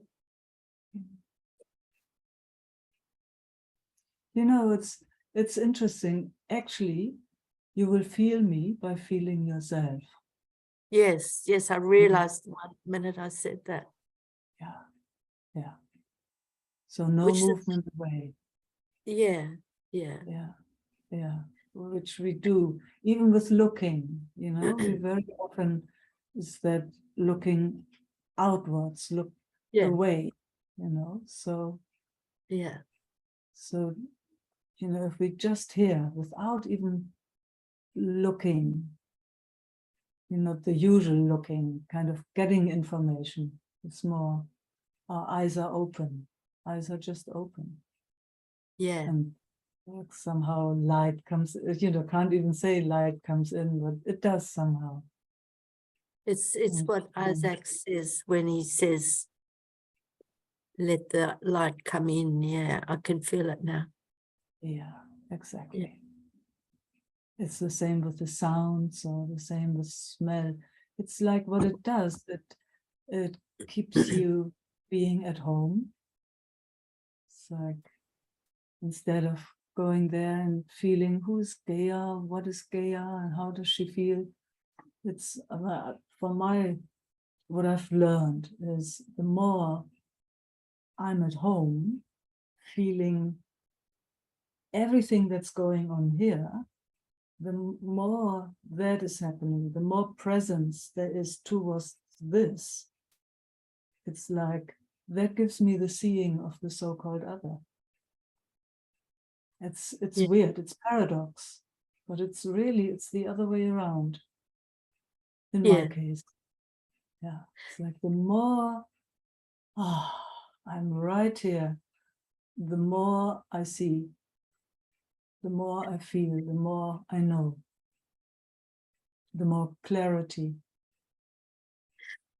You know, it's interesting. Actually, you will feel me by feeling yourself. Yes, yes, I realized 1 minute I said that. Yeah. Yeah. So no Which is- movement away. Yeah, yeah. Yeah. Yeah. Which we do, even with looking, you know, we very often is that looking outwards, look Yeah, away, you know. So yeah, you know, if we just hear without even looking, you know, the usual looking, kind of getting information, it's more our eyes are open. Eyes are just open. yeah. And like somehow light comes, you know, can't even say light comes in, but it does somehow. It's Mm. what Isaac says when he says, let the light come in. Yeah, I can feel it now. Yeah, exactly. It's the same with the sounds or the same with smell. It's like what it does, it keeps you being at home. It's like instead of going there and feeling who's Gaia, what is Gaia, and how does she feel? It's what I've learned is the more I'm at home, feeling everything that's going on here, the more that is happening, the more presence there is towards this. It's like that gives me the seeing of the so-called other. It's Yeah. weird, it's paradox, but it's the other way around in my Yeah, case. Yeah, it's like the more I'm right here, the more I see, the more I feel, the more I know, the more clarity.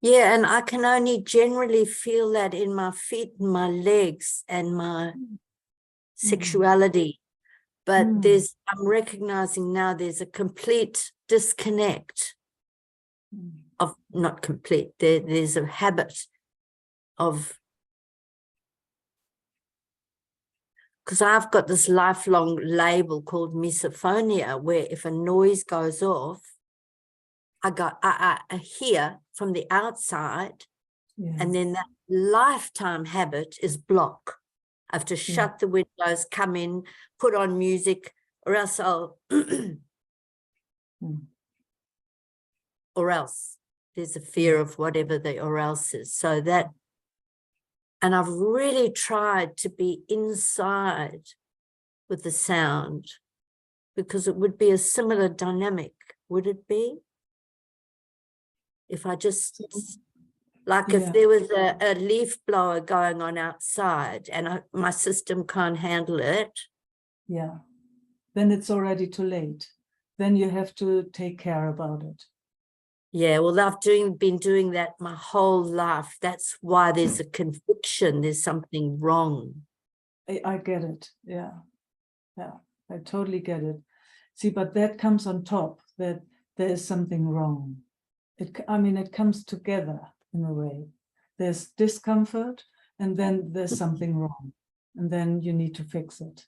yeah, and I can only generally feel that in my feet and my legs and my sexuality. But I'm recognizing now there's a complete disconnect of, not complete, there's a habit of, because I've got this lifelong label called misophonia, where if a noise goes off, I hear from the outside, and then that lifetime habit is block. I have to shut the windows, come in, put on music, or else I'll, or else there's a fear of whatever the or else is. So that, and I've really tried to be inside with the sound, because it would be a similar dynamic, would it be? If I just, like if there was a leaf blower going on outside and my system can't handle it. Yeah, then it's already too late. Then you have to take care about it. Yeah, well, I've been doing that my whole life. That's why there's a conviction, there's something wrong. I get it. Yeah, I totally get it. See, but that comes on top, that there is something wrong. It comes together in a way. there's discomfort, and then there's something wrong, and then you need to fix it.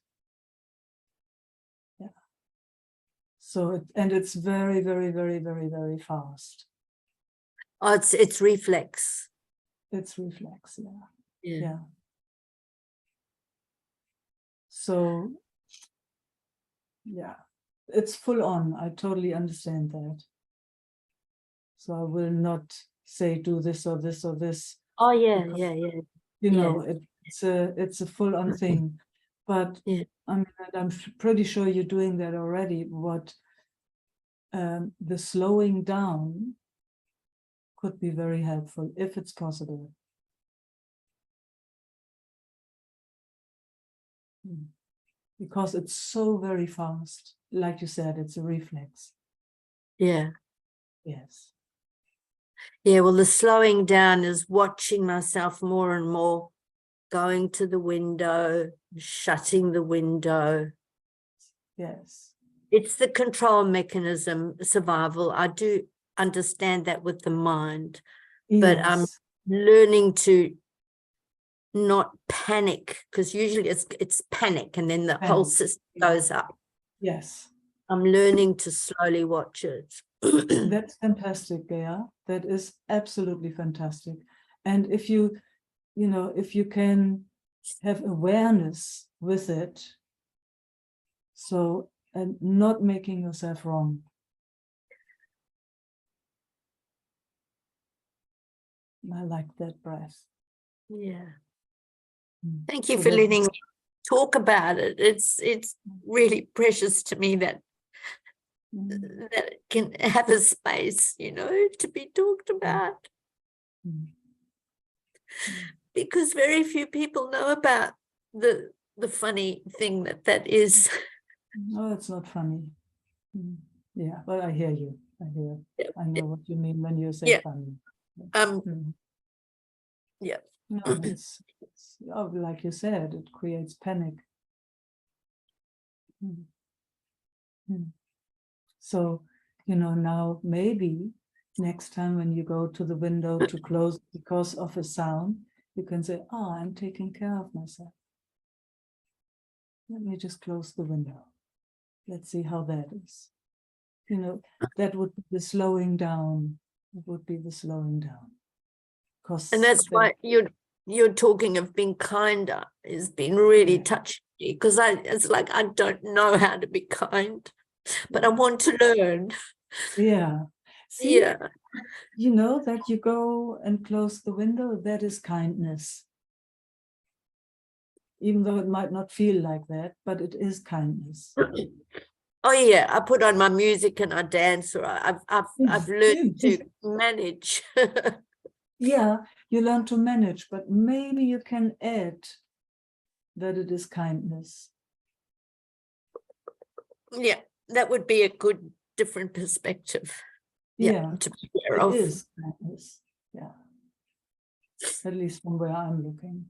Yeah. So it's very, very, very, very, very fast. Oh, it's reflex. It's reflex, yeah. Yeah. Yeah. So, yeah, it's full on. I totally understand that. So I will not say do this or this or this. Oh yeah, because, yeah, yeah. You Yeah. know, it's a full on thing. But Yeah. I mean, I'm pretty sure you're doing that already. What the slowing down could be very helpful if it's possible. Because it's so very fast. Like you said, it's a reflex. Yeah. Yes. Yeah, well, the slowing down is watching myself more and more, going to the window, shutting the window. Yes. It's the control mechanism, survival. I do understand that with the mind, but I'm Yes. learning to not panic, because usually it's panic and then the whole Panic. system goes up. Yes. I'm learning to slowly watch it. That's fantastic, Gea. That is absolutely fantastic. And if you can have awareness with it, so, and not making yourself wrong. I like that breath. Yeah. Mm. Thank you So for that- letting me talk about it. It's really precious to me that that it can have a space, to be talked about. Mm. Mm. Because very few people know about the funny thing that is. No, it's not funny. Mm. Yeah, but I hear you. Yeah. I know what you mean when you say Yeah. funny. Yeah. No, it's like you said, it creates panic. Mm. Mm. So, now maybe next time when you go to the window to close because of a sound, you can say, oh, I'm taking care of myself. Let me just close the window. Let's see how that is. That would be the slowing down. It would be the slowing down. And that's why you're talking of being kinder has been really touching me, because it's like I don't know how to be kind, but I want to learn. Yeah. See, Yeah. That you go and close the window, that is kindness. Even though it might not feel like that, but it is kindness. Oh yeah, I put on my music and I dance, or I've learned to manage. Yeah, you learn to manage, but maybe you can add that it is kindness. Yeah, that would be a good different perspective. Yeah, to be aware of. It is kindness. Yeah, at least from where I'm looking.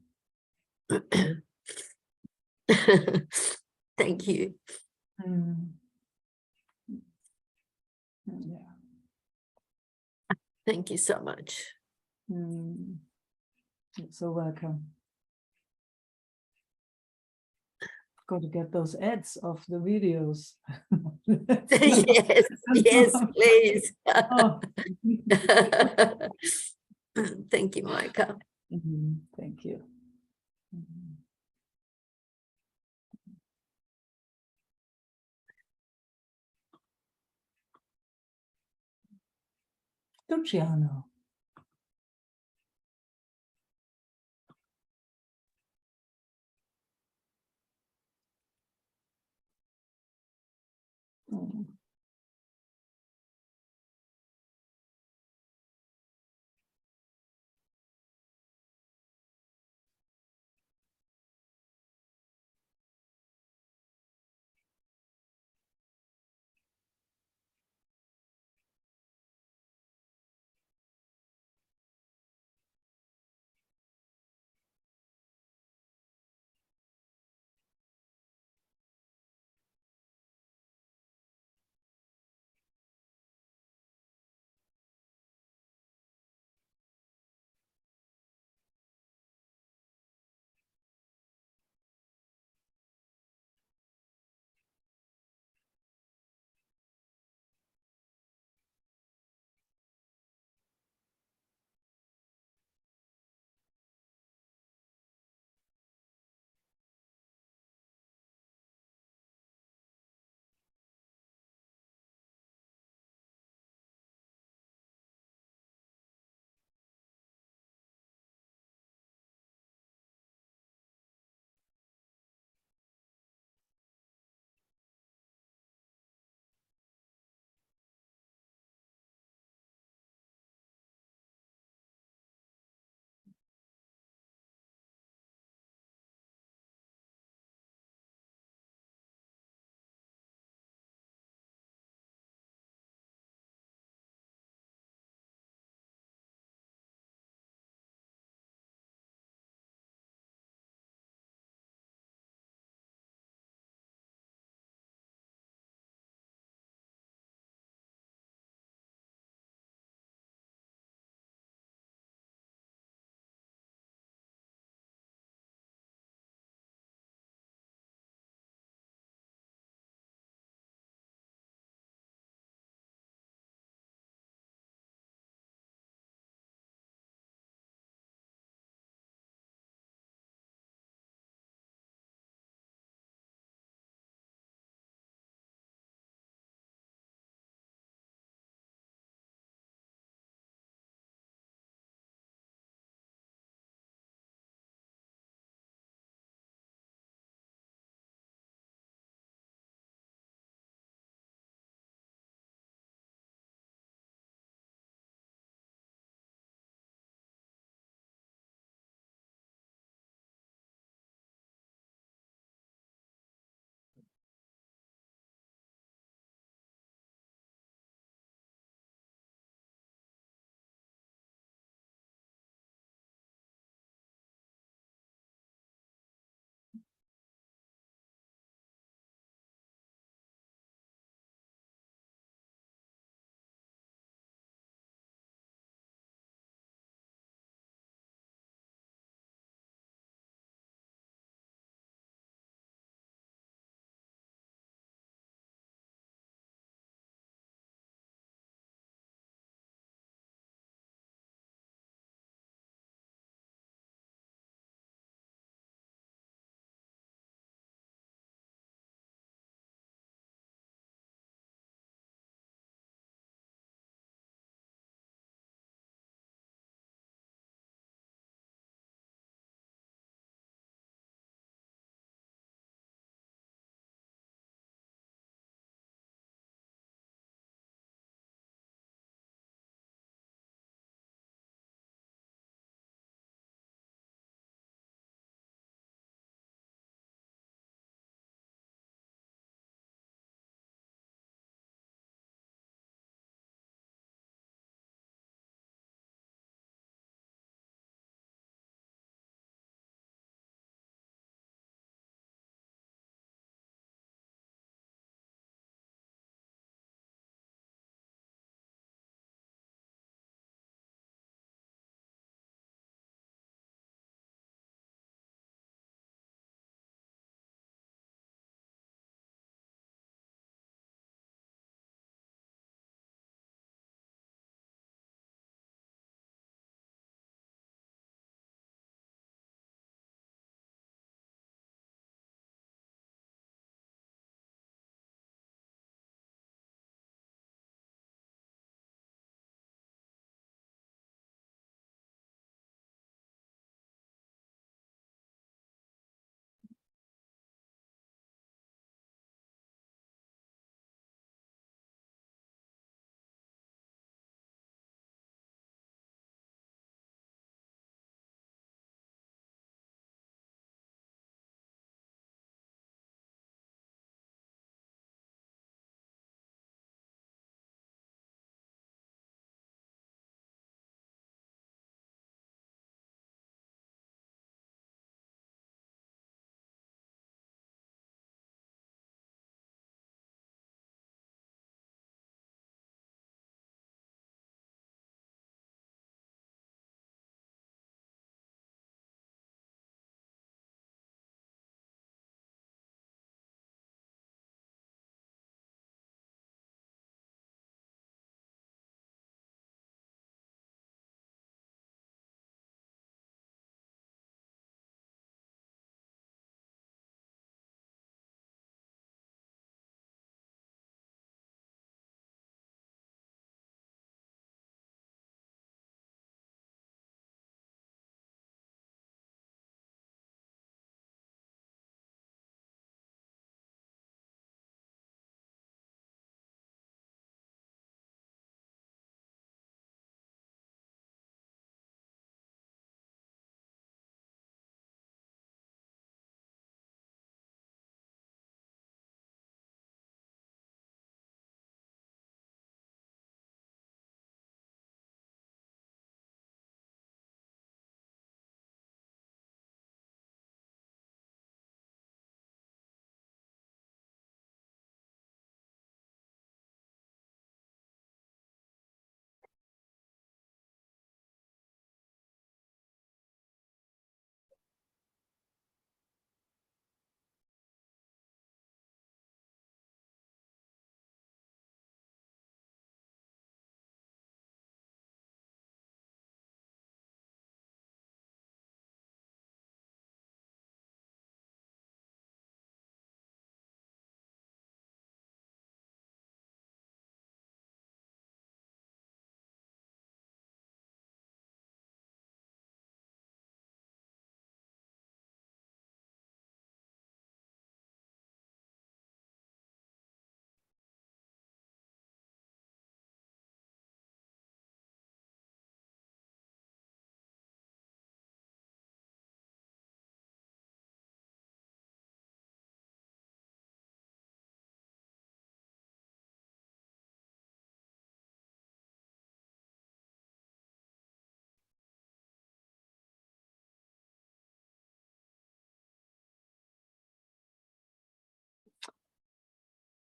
Thank you. Mm. Yeah. Thank you so much. Mm. You're so welcome. Got to get those ads off the videos. Yes, yes, please. Oh. Thank you, Meike. Thank you. Mhm. Luciano. Mm.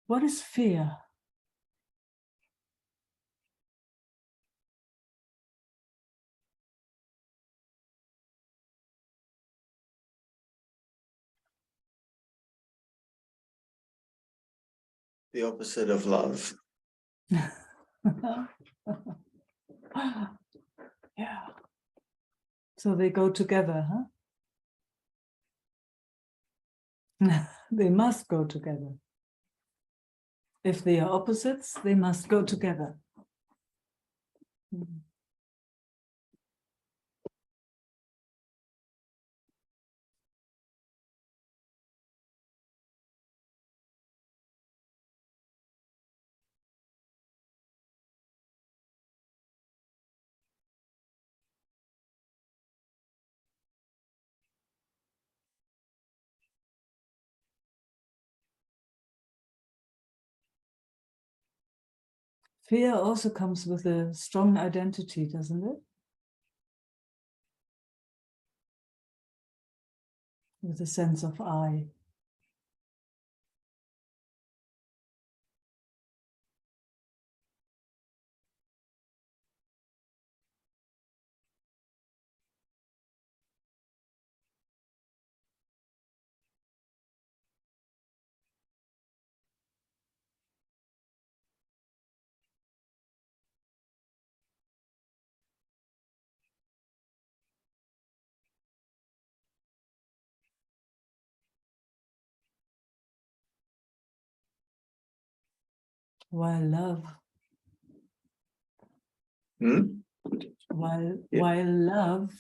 What is fear? The opposite of love. Yeah. So they go together, huh? They must go together. If they are opposites, they must go together. Mm. Fear also comes with a strong identity, doesn't it? With a sense of I. While love, Hmm? while Yeah. while love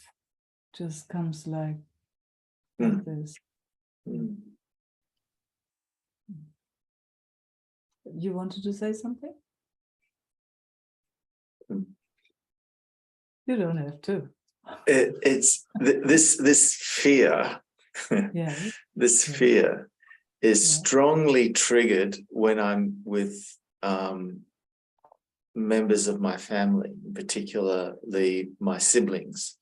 just comes like this. Hmm. You wanted to say something? Hmm. You don't have to. It's this fear. Yeah. This Yeah. fear is Yeah. strongly triggered when I'm with members of my family, in particular my siblings,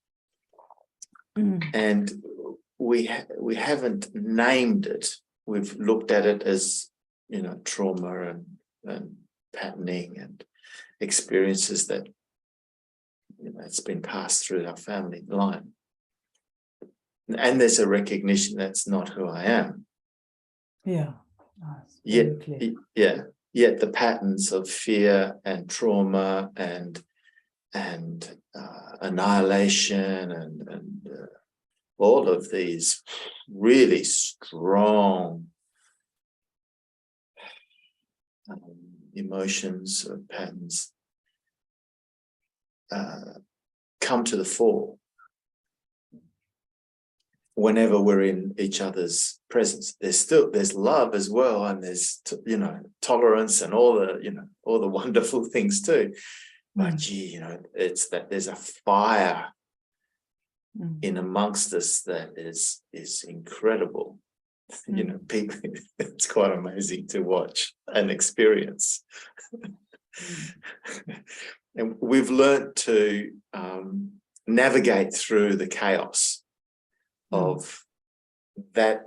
and we haven't named it. We've looked at it as, you know, trauma and patterning and experiences that, you know, it's been passed through our family line, and there's a recognition that's not who I am. Yeah. Yet the patterns of fear and trauma and annihilation and all of these really strong emotions or patterns come to the fore whenever we're in each other's presence. There's love as well, and there's, you know, tolerance and all the wonderful things too. But gee, you know, it's that there's a fire in amongst us that is incredible. You know, people, it's quite amazing to watch and experience. And we've learned to navigate through the chaos of that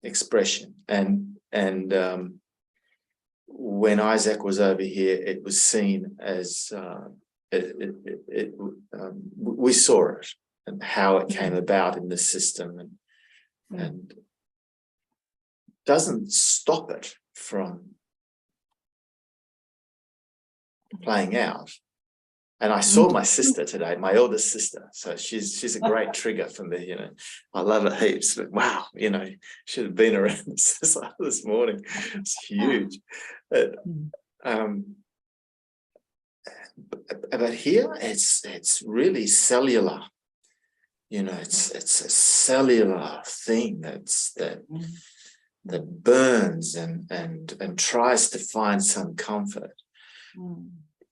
expression. And when Isaac was over here, it was seen as we saw it and how it came about in the system, and doesn't stop it from playing out. And I saw my sister today, my eldest sister. So she's a great trigger for me, you know. I love her heaps, but wow, you know, should have been around this morning. It's huge. But here it's really cellular. You know, it's a cellular thing that burns and tries to find some comfort.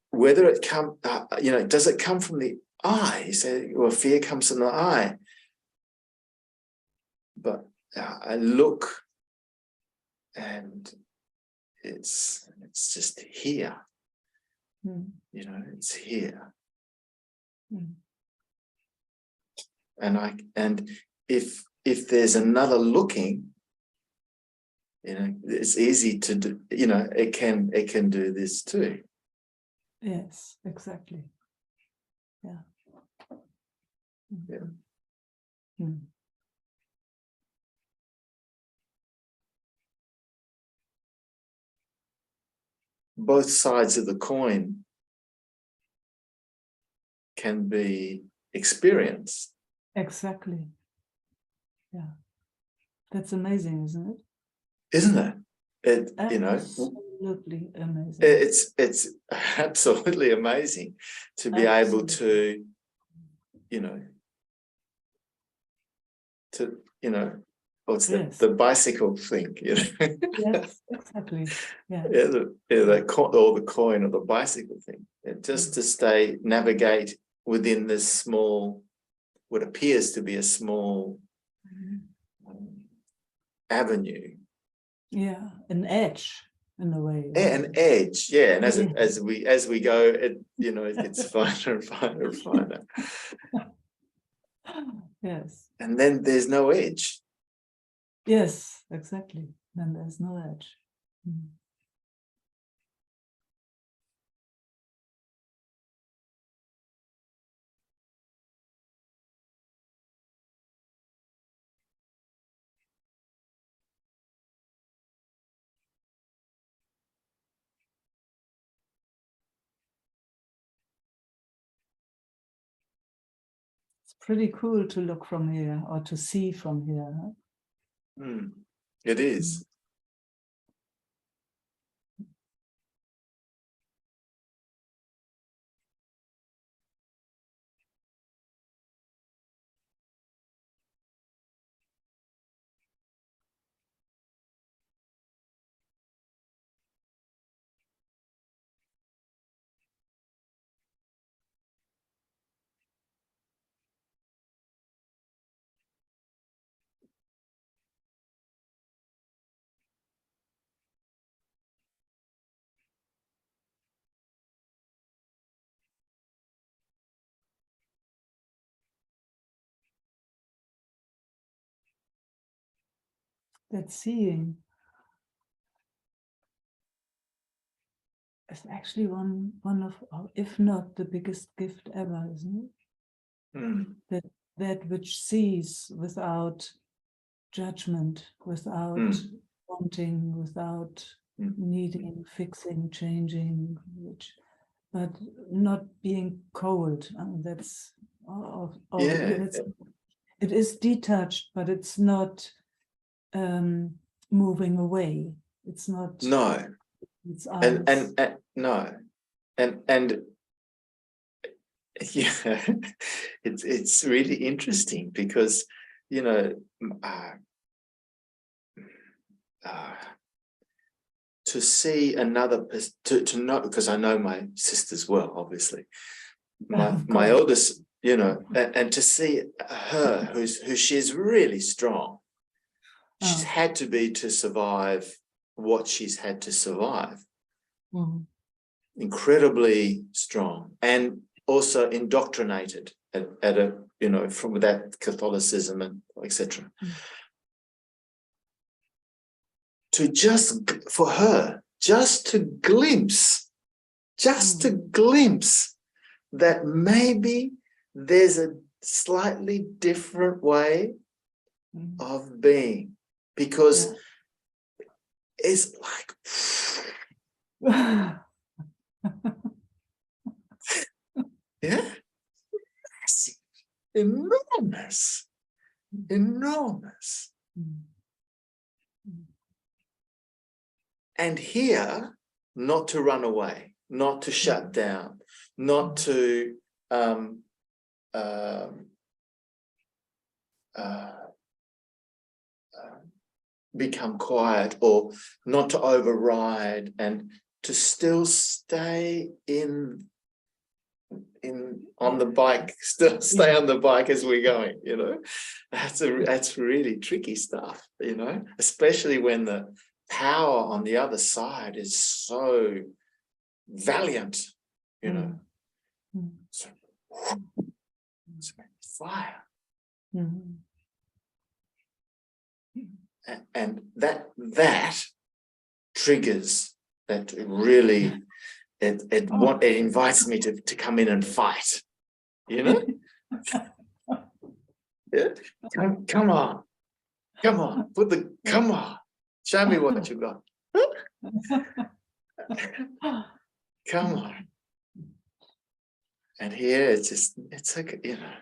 Whether it come, you know, does it come from the eye? You say, well, fear comes from the eye. But I look, and it's just here. You know, it's here. And if there's another looking, You know, it's easy to do, you know, it can do this too. Yes, exactly. Yeah. Yeah. Mm. Both sides of the coin can be experienced. Exactly. Yeah. That's amazing, isn't it? Isn't it? You know, Absolutely amazing. it's absolutely amazing to be able to, you know, what's Yes. the bicycle thing, you know? Yes, exactly. Yeah. Yeah, the coin or the bicycle thing. And just to stay, navigate within this small, what appears to be a small avenue. Yeah, an edge in a way. Yeah, an edge, yeah. And Yeah. as we go, it gets finer and finer and finer. Yes. And then there's no edge. Yes, exactly. Then there's no edge. Mm. It's pretty cool to look from here or to see from here. Huh? It is. That seeing is actually one of, if not the biggest gift ever, isn't it? That which sees without judgment, without wanting, without needing, fixing, changing, but not being cold. That's Yeah. it is detached, but it's not moving away. It's not. No. It's And no. And yeah, it's really interesting because, you know, to see another to know, because I know my sisters well, obviously, my eldest, you know, and to see her who she's really strong. She's had to be to survive what she's had to survive. Incredibly strong, and also indoctrinated at a, you know, from that Catholicism and etc. To just, for her, just to glimpse that maybe there's a slightly different way of being, because it's like yeah, enormous. And here, not to run away, not to shut down, not to become quiet, or not to override, and to still stay on the bike, still stay on the bike as we're going, you know. That's really tricky stuff, you know, especially when the power on the other side is so valiant, you know. So, fire. and that triggers, that really, it invites me to come in and fight, you know. Yeah, come on, come on, show me what you got. Come on. And here it's like, you know,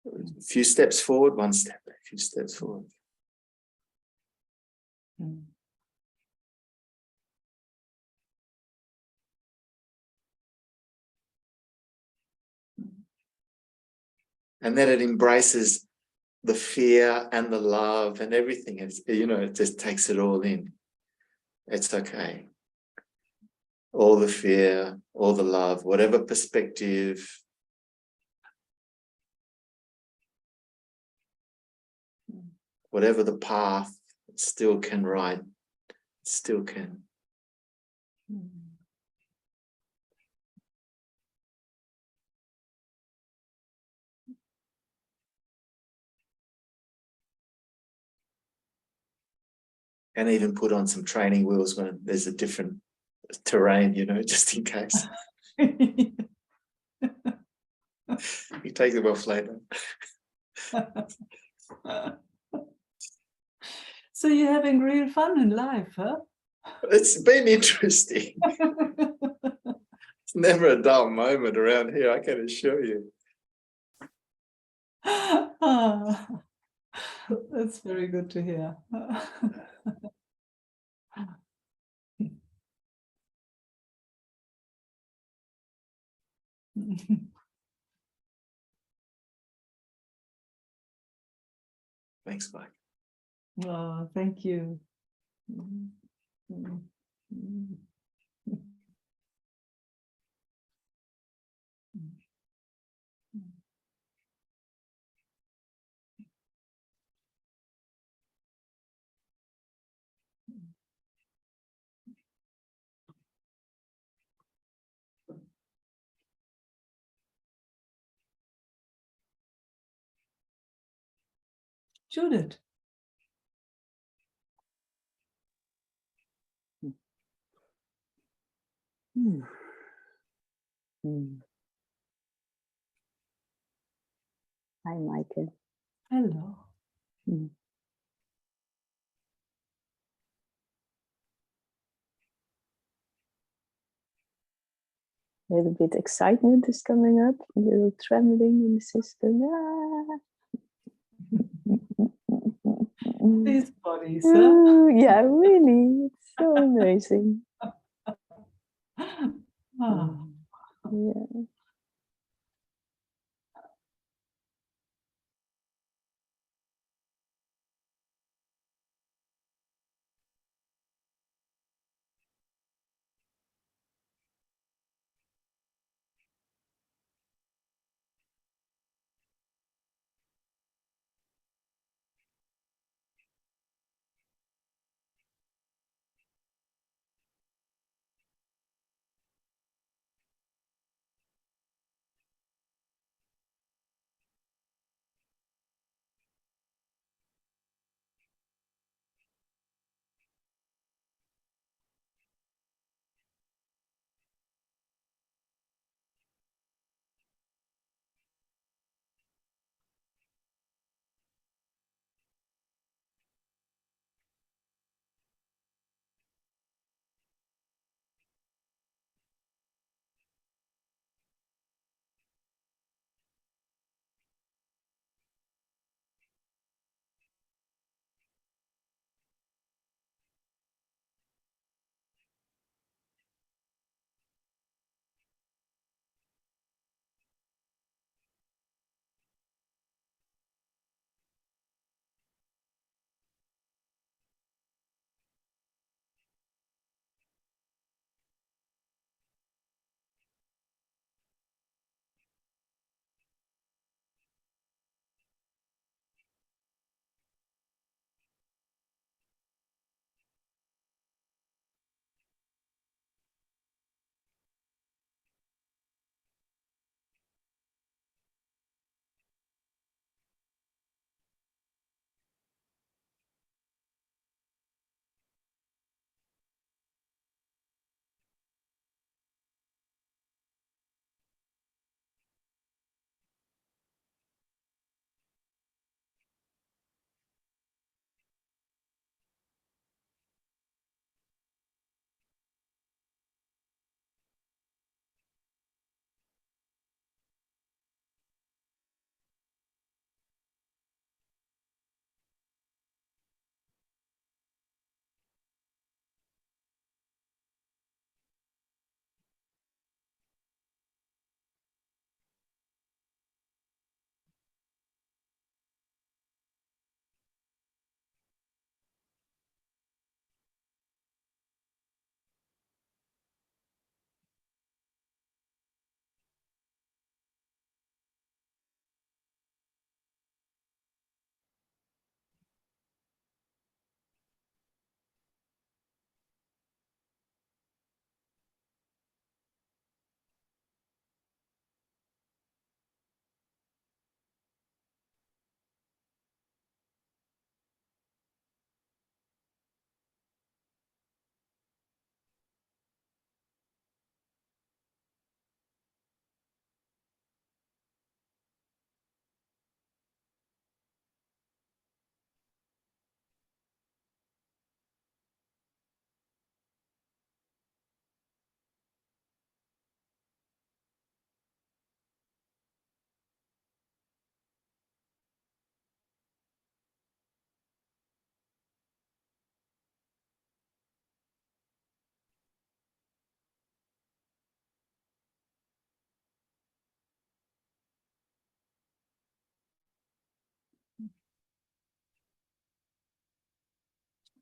a few steps forward, one step, a few steps forward. And then it embraces the fear and the love and everything. It's, you know, it just takes it all in. It's okay. All the fear, all the love, whatever perspective. Whatever the path, it still can ride. It still can. And even put on some training wheels when there's a different terrain, you know, just in case. You take them off later. So you're having real fun in life, huh? It's been interesting. It's never a dull moment around here, I can assure you. Ah, that's very good to hear. Thanks, Mike. Oh, thank you. Judith. Hi, Meike. Hello. A little bit excitement is coming up, a little trembling in the system. These bodies, huh? Ooh, yeah, really, it's so amazing. Ah. Yeah.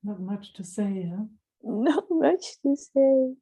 Not much to say, huh? Not much to say.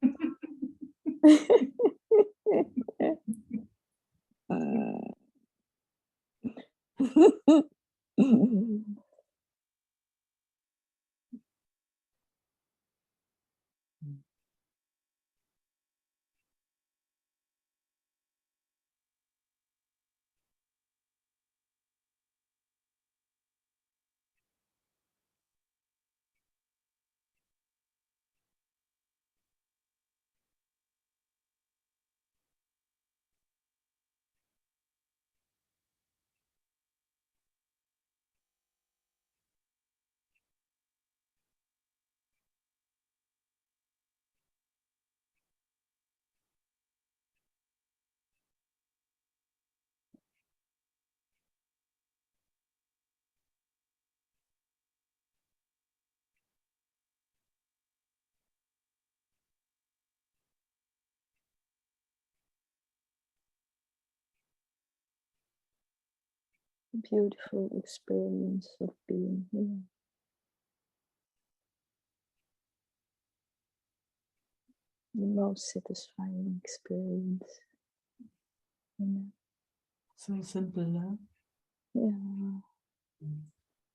Beautiful experience of being here. The most satisfying experience. So simple, huh? Yeah.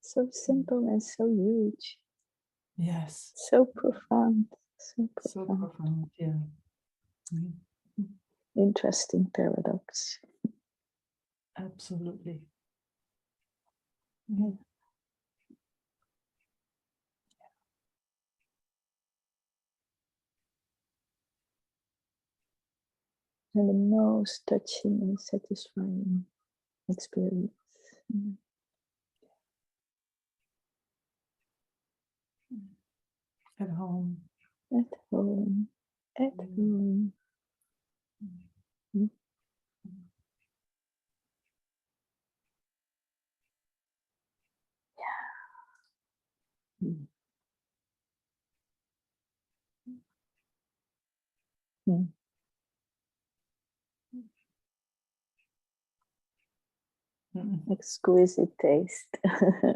So simple and so huge. Yes. So profound. So So profound. profound, yeah. Interesting paradox. Absolutely. Yeah. And the most touching and satisfying experience. At home. At home. At home. Yeah. Mm. Exquisite taste. Yeah.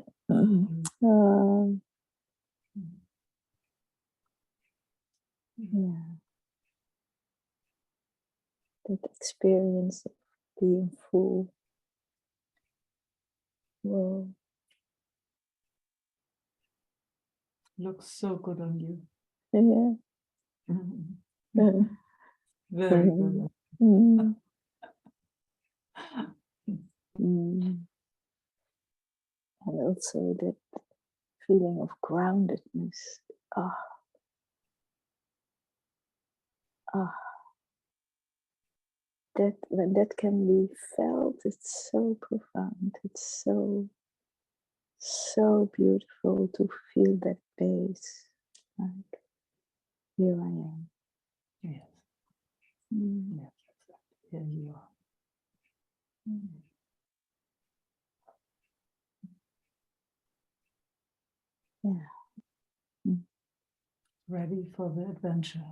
That experience of being full. Whoa. Looks so good on you. Yeah. Very good. Mm. Mm. And also that feeling of groundedness. Ah. Ah. That when that can be felt, it's so profound. It's so beautiful to feel that base. Like, here I am. Yes. Mm. Yes, exactly. Here you are. Yeah. Mm. Ready for the adventure.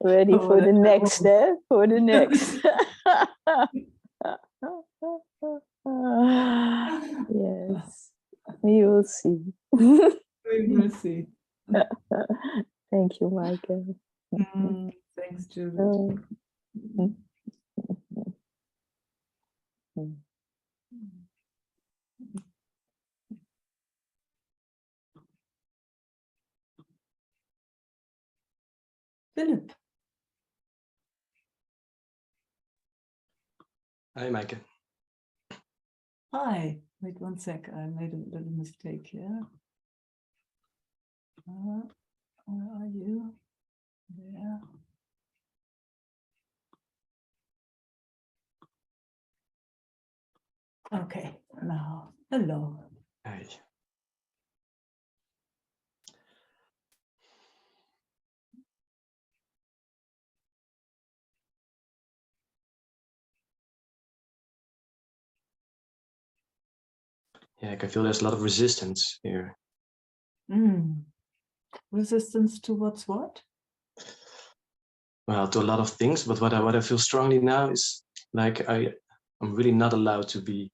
Ready Oh, for the that's next cool. step. For the next. Yes, we will see. We will see. Thank you, Meike. Thanks, Judith. Philip. Hi, Meike. Hi. Wait one sec. I made a little mistake here. Where are you? There. Okay. Now, hello. Hi. Yeah, I can feel there's a lot of resistance here. Resistance towards what? Well, to a lot of things, but what I feel strongly now is like I'm really not allowed to be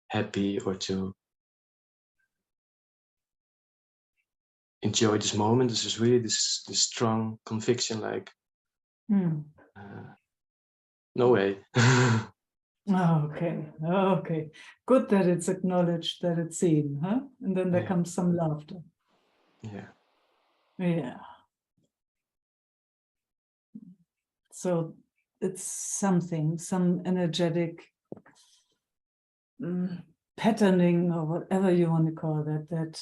happy or to enjoy this moment. This is really this strong conviction, like no way. Okay, okay. Good that it's acknowledged, that it's seen, huh? And then there Yeah. comes some laughter. Yeah. Yeah. So it's something, some energetic patterning or whatever you want to call that, that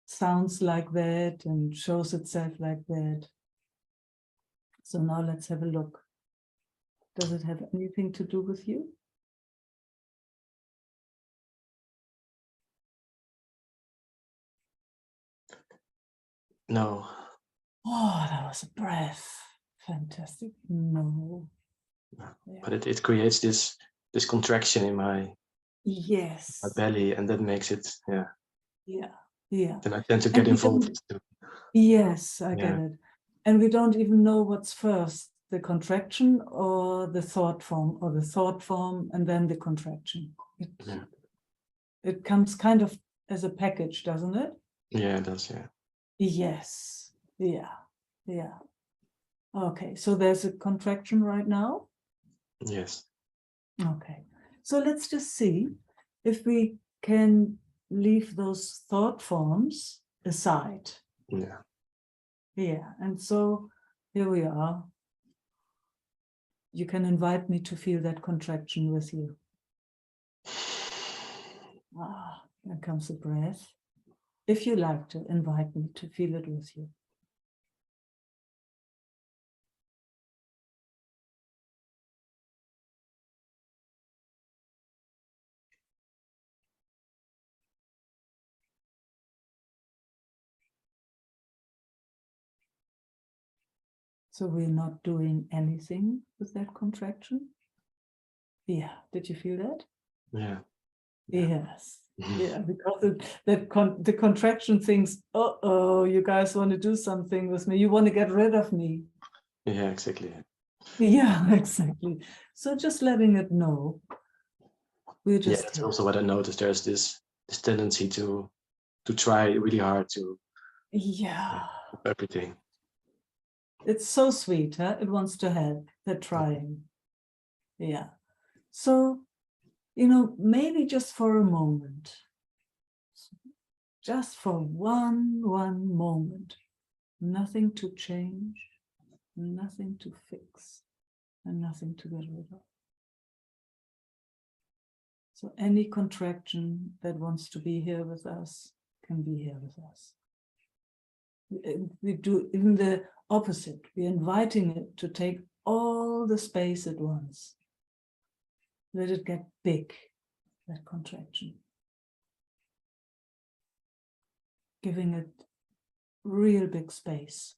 sounds like that and shows itself like that. So now let's have a look. Does it have anything to do with you? No. Oh, that was a breath. Fantastic. No. Yeah. But it creates this contraction in my Yes. belly, and that makes it, yeah. Yeah. Then I tend to And get we involved. yes, I get Yeah. it. And we don't even know what's first, the contraction or the thought form, or the thought form and then the contraction. It comes kind of as a package, doesn't it? Yeah, it does, yeah. Yes. Yeah. Okay, so there's a contraction right now? Yes. Okay, so let's just see if we can leave those thought forms aside. Yeah. Yeah, and so here we are. You can invite me to feel that contraction with you. There comes a breath. If you like to, invite me to feel it with you. So we're not doing anything with that contraction? Yeah, did you feel that? Yeah. Yes. Yeah, because the contraction thinks, oh, you guys want to do something with me. You want to get rid of me. Yeah, exactly. Yeah, exactly. So just letting it know. We're Yeah, just that's here. also what I noticed. There's this tendency to try really hard to Yeah. everything. It's so sweet, huh? It wants to help. They're trying. Yeah. So, maybe just for a moment, just for one moment, nothing to change, nothing to fix, and nothing to get rid of. So any contraction that wants to be here with us can be here with us. We do even the opposite. We're inviting it to take all the space at once. Let it get big, that contraction. Giving it real big space.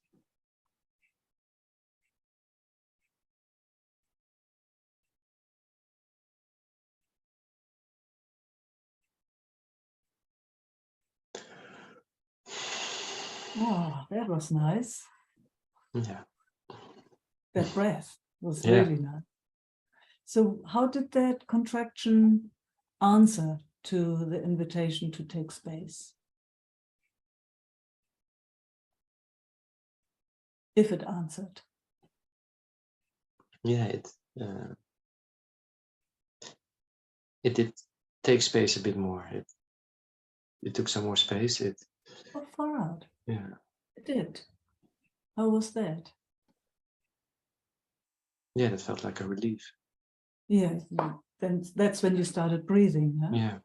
Oh, that was nice. Yeah. That breath was Yeah. really nice. So how did that contraction answer to the invitation to take space? If it answered. Yeah, it did take space a bit more. It took some more space. Oh, far out. Yeah. It did. How was that? Yeah, that felt like a relief. Yeah, then that's when you started breathing, huh? Yeah.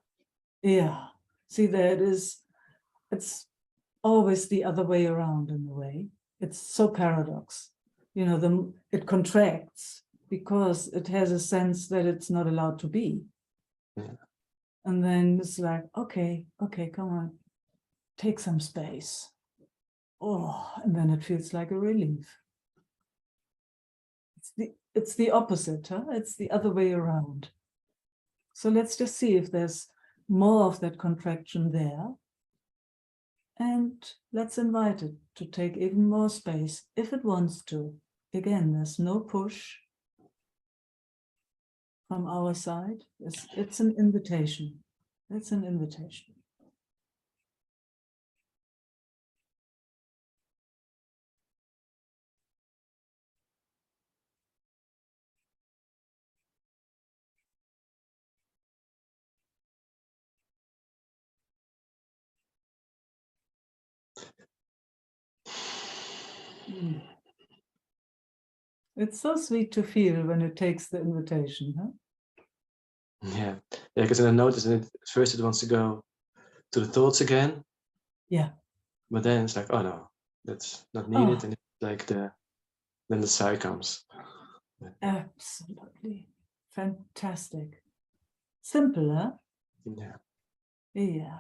Yeah. See, there it is. It's always the other way around in a way. It's so paradox. It contracts because it has a sense that it's not allowed to be. Yeah. And then it's like, okay, come on, take some space. Oh, and then it feels like a relief. It's the opposite, huh? It's the other way around. So let's just see if there's more of that contraction there. And let's invite it to take even more space if it wants to. Again, there's no push from our side. It's an invitation. It's an invitation. It's so sweet to feel when it takes the invitation, huh? Yeah, because I noticed that at first it wants to go to the thoughts again. Yeah. But then it's like, oh no, that's not needed, Oh. and it's like then the sigh comes. Absolutely. Fantastic. Simple, huh? Yeah. Yeah.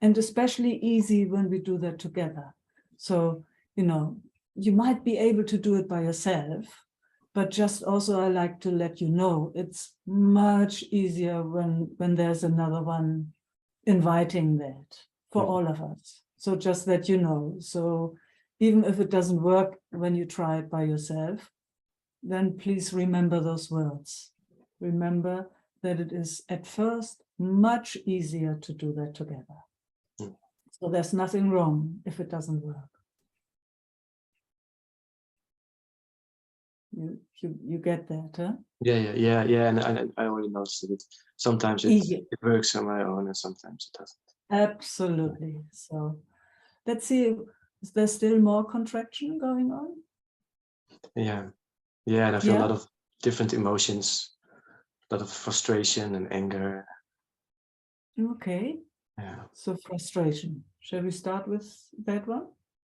And especially easy when we do that together. So, you know, you might be able to do it by yourself, but just also I like to let you know it's much easier when there's another one inviting that for all of us. So just that you know. So even if it doesn't work when you try it by yourself, then please remember those words. Remember that it is at first much easier to do that together. So there's nothing wrong if it doesn't work. You get that, huh? Yeah. And I already noticed that sometimes it works on my own and sometimes it doesn't. Absolutely. So let's see, is there still more contraction going on? Yeah, and I feel a lot of different emotions, a lot of frustration and anger. Okay. Yeah. So frustration. Shall we start with that one?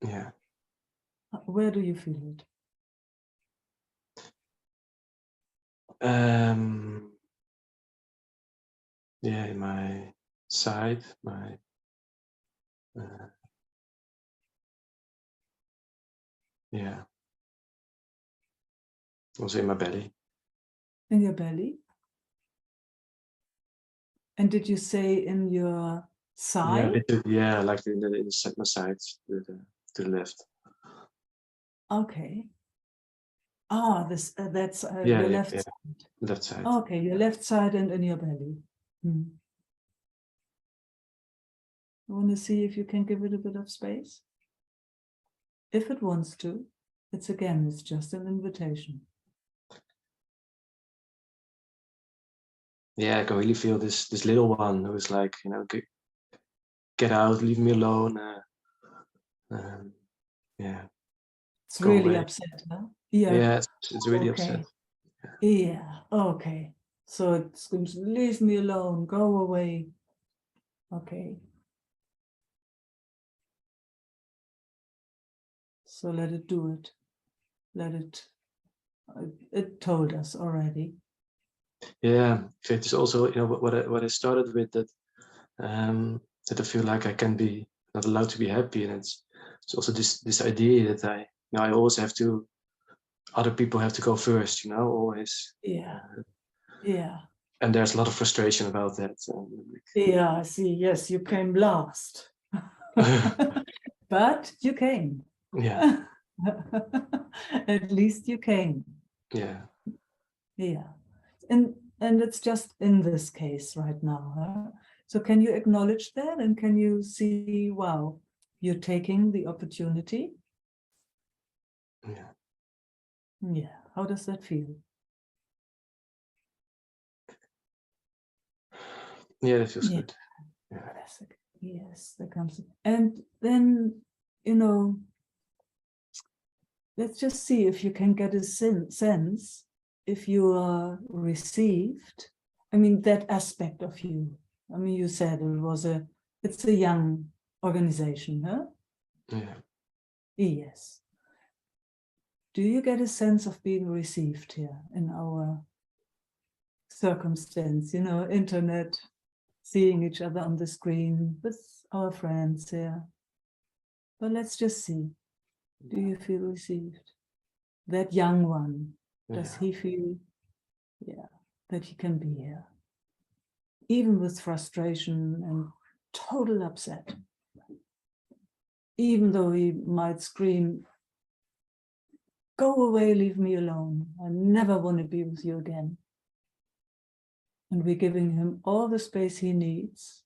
Yeah. Where do you feel it? Yeah, in my side, my yeah, also in my belly. In your belly? And did you say in your side? Yeah, like in my side to the left. Okay. Ah, this that's Yeah, your left side. Left side. Okay, your left side and in your belly. I want to see if you can give it a bit of space. If it wants to, it's just an invitation. Yeah, I can really feel this little one who is like, get out, leave me alone. Yeah. It's Go really away. upset, huh? Yeah. Yeah, it's really Okay. upset. Yeah. Okay. So it's going to leave me alone, go away. Okay. So let it do it. Let it. It told us already. Yeah, it is also what I started with that that I feel like I can be not allowed to be happy, and it's also this idea that I always have to, other people have to go first, always. Yeah. Yeah. And there's a lot of frustration about that. Yeah, I see. Yes, you came last. But you came. Yeah. At least you came. Yeah. Yeah. And it's just in this case right now. Huh? So can you acknowledge that and can you see, wow, you're taking the opportunity? Yeah. Yeah. How does that feel? Yeah, that feels good. Yeah. Classic. Yes, that comes. And then, let's just see if you can get a sense if you are received. I mean, that aspect of you. I mean, you said it's a young organization, huh? Yeah. Yes. Do you get a sense of being received here in our circumstance, internet, seeing each other on the screen with our friends here? But let's just see. Do you feel received? That young one, does he feel, that he can be here? Even with frustration and total upset. Even though he might scream, go away, leave me alone. I never want to be with you again. And we're giving him all the space he needs.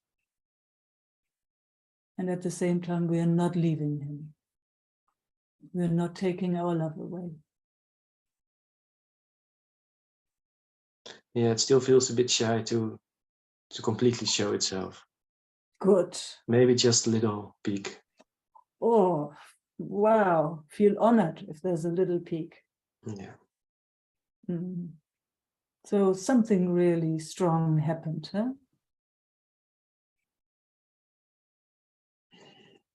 And at the same time, we are not leaving him. We're not taking our love away. Yeah, it still feels a bit shy to completely show itself. Good. Maybe just a little peek. Oh, wow, feel honored if there's a little peak. Yeah. So something really strong happened, huh?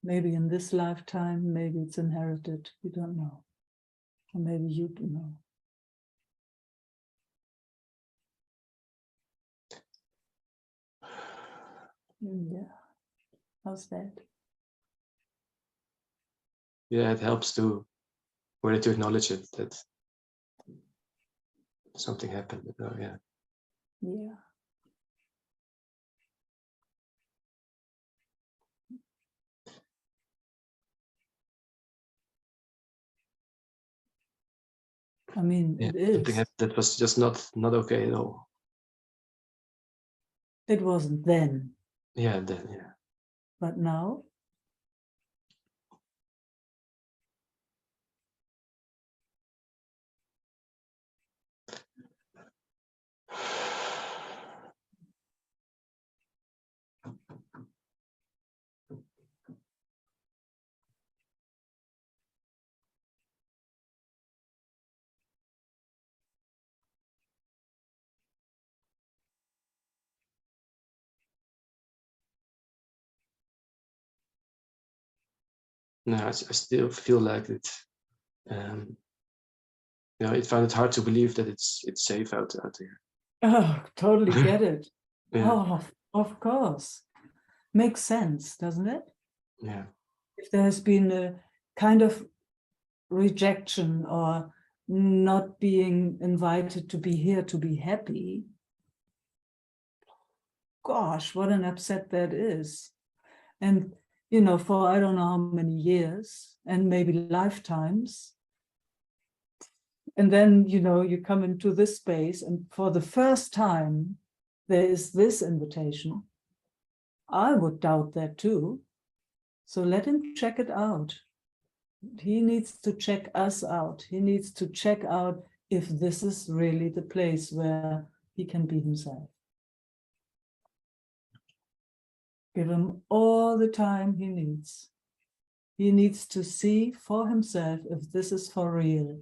Maybe in this lifetime, maybe it's inherited, we don't know. Or maybe you do know. Yeah, how's that? Yeah, it helps to really to acknowledge it, that something happened. Yeah. Yeah. I mean, Yeah, it something is. happened that was just not okay at all. It wasn't then, Yeah, then yeah. but now? No, I still feel like it. You know, I find it hard to believe that it's safe out here. Oh, totally get it. Yeah. Oh, of course. Makes sense, doesn't it? Yeah. If there has been a kind of rejection or not being invited to be here to be happy, gosh, what an upset that is. And, you know, for I don't know how many years and maybe lifetimes. And then, you know, you come into this space and for the first time, there is this invitation. I would doubt that too. So let him check it out. He needs to check us out. He needs to check out if this is really the place where he can be himself. Give him all the time he needs. He needs to see for himself if this is for real.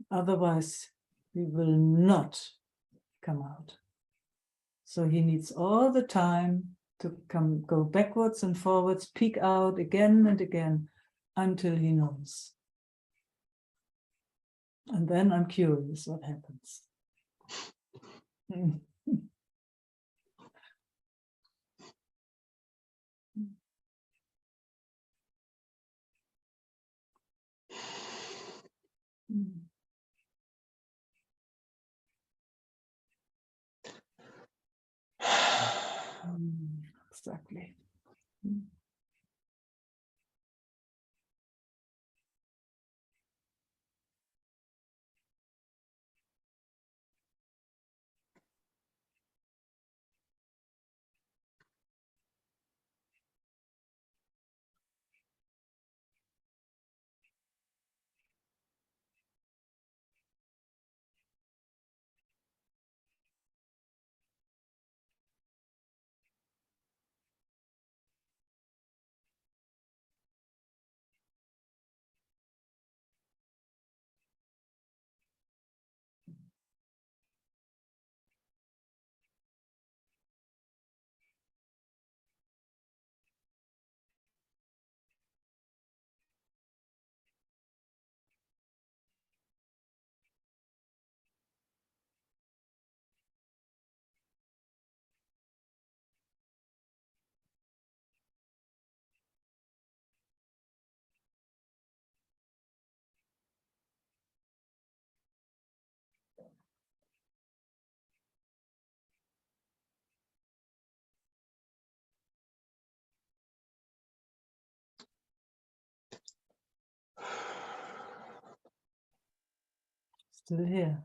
Otherwise, he will not come out. So he needs all the time to go backwards and forwards, peek out again and again until he knows. And then I'm curious what happens. Exactly. Still here.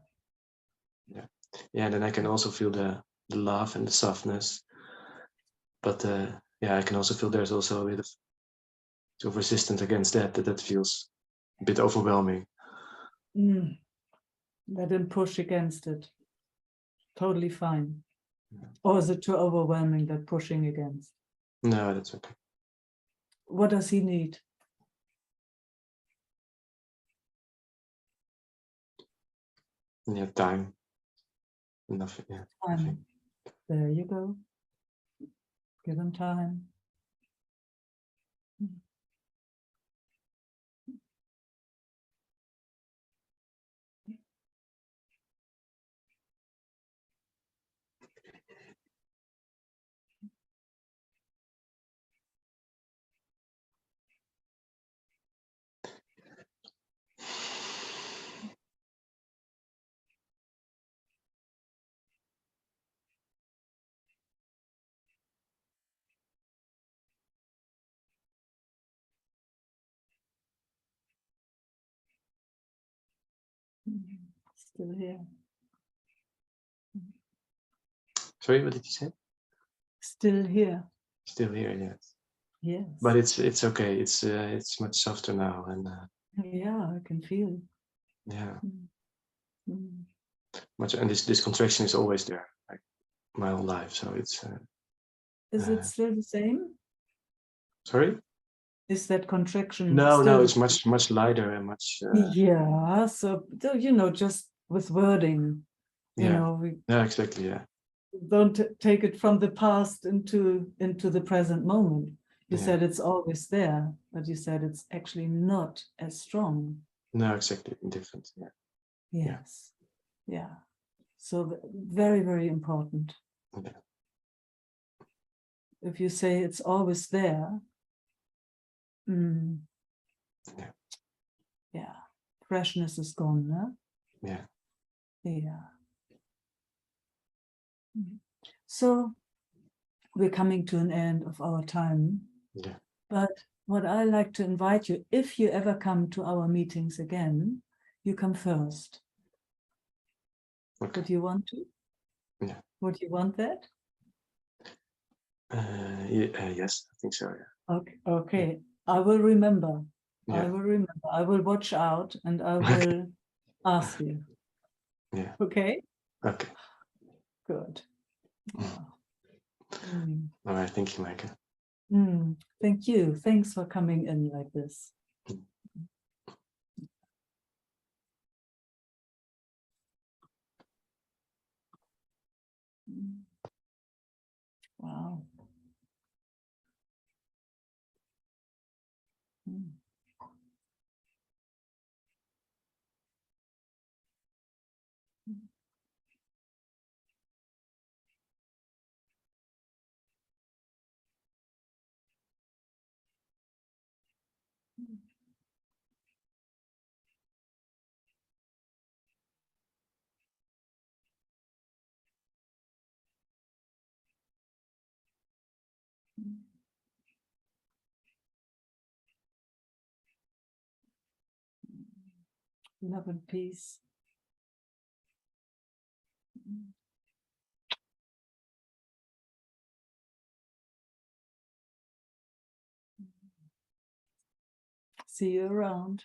Yeah. Yeah, then I can also feel the love and the softness. But yeah, I can also feel there's also a bit of resistance against that feels a bit overwhelming. Let him push against it. Totally fine. Or is it too overwhelming, that pushing against? No, that's okay. What does he need? Yeah, time. Nothing. Yeah. Nothing. Time. There you go. Give him time. Still here. Sorry, what did you say? Still here. Still here, yes. Yes. But it's okay. It's much softer now, and yeah, I can feel. yeah, Mm. much. And this contraction is always there, like my whole life. So it's. Is it still the same? Sorry? Is that contraction No, still? it's much lighter and much. Yeah. So you know, just with wording, you Yeah. know, we Yeah, exactly. Yeah. don't take it from the past into the present moment. You Yeah. said it's always there, but you said it's actually not as strong. No, exactly. Different. Yeah. Yes. Yeah. So very, very important. Yeah. If you say it's always there, Yeah. yeah, freshness is gone, no? Yeah. Yeah. So we're coming to an end of our time. Yeah. But what I like to invite you, if you ever come to our meetings again, you come first. Okay. Would you want to? Yeah. Would you want that? Yes, I think so. Yeah. Okay. Okay. I will remember. I Yeah. will remember. I will watch out and I will ask you. Yeah. Okay. Okay. Good. Oh. Mm. All right. Thank you, Meike. Thank you. Thanks for coming in like this. Wow. Love and peace. See you around.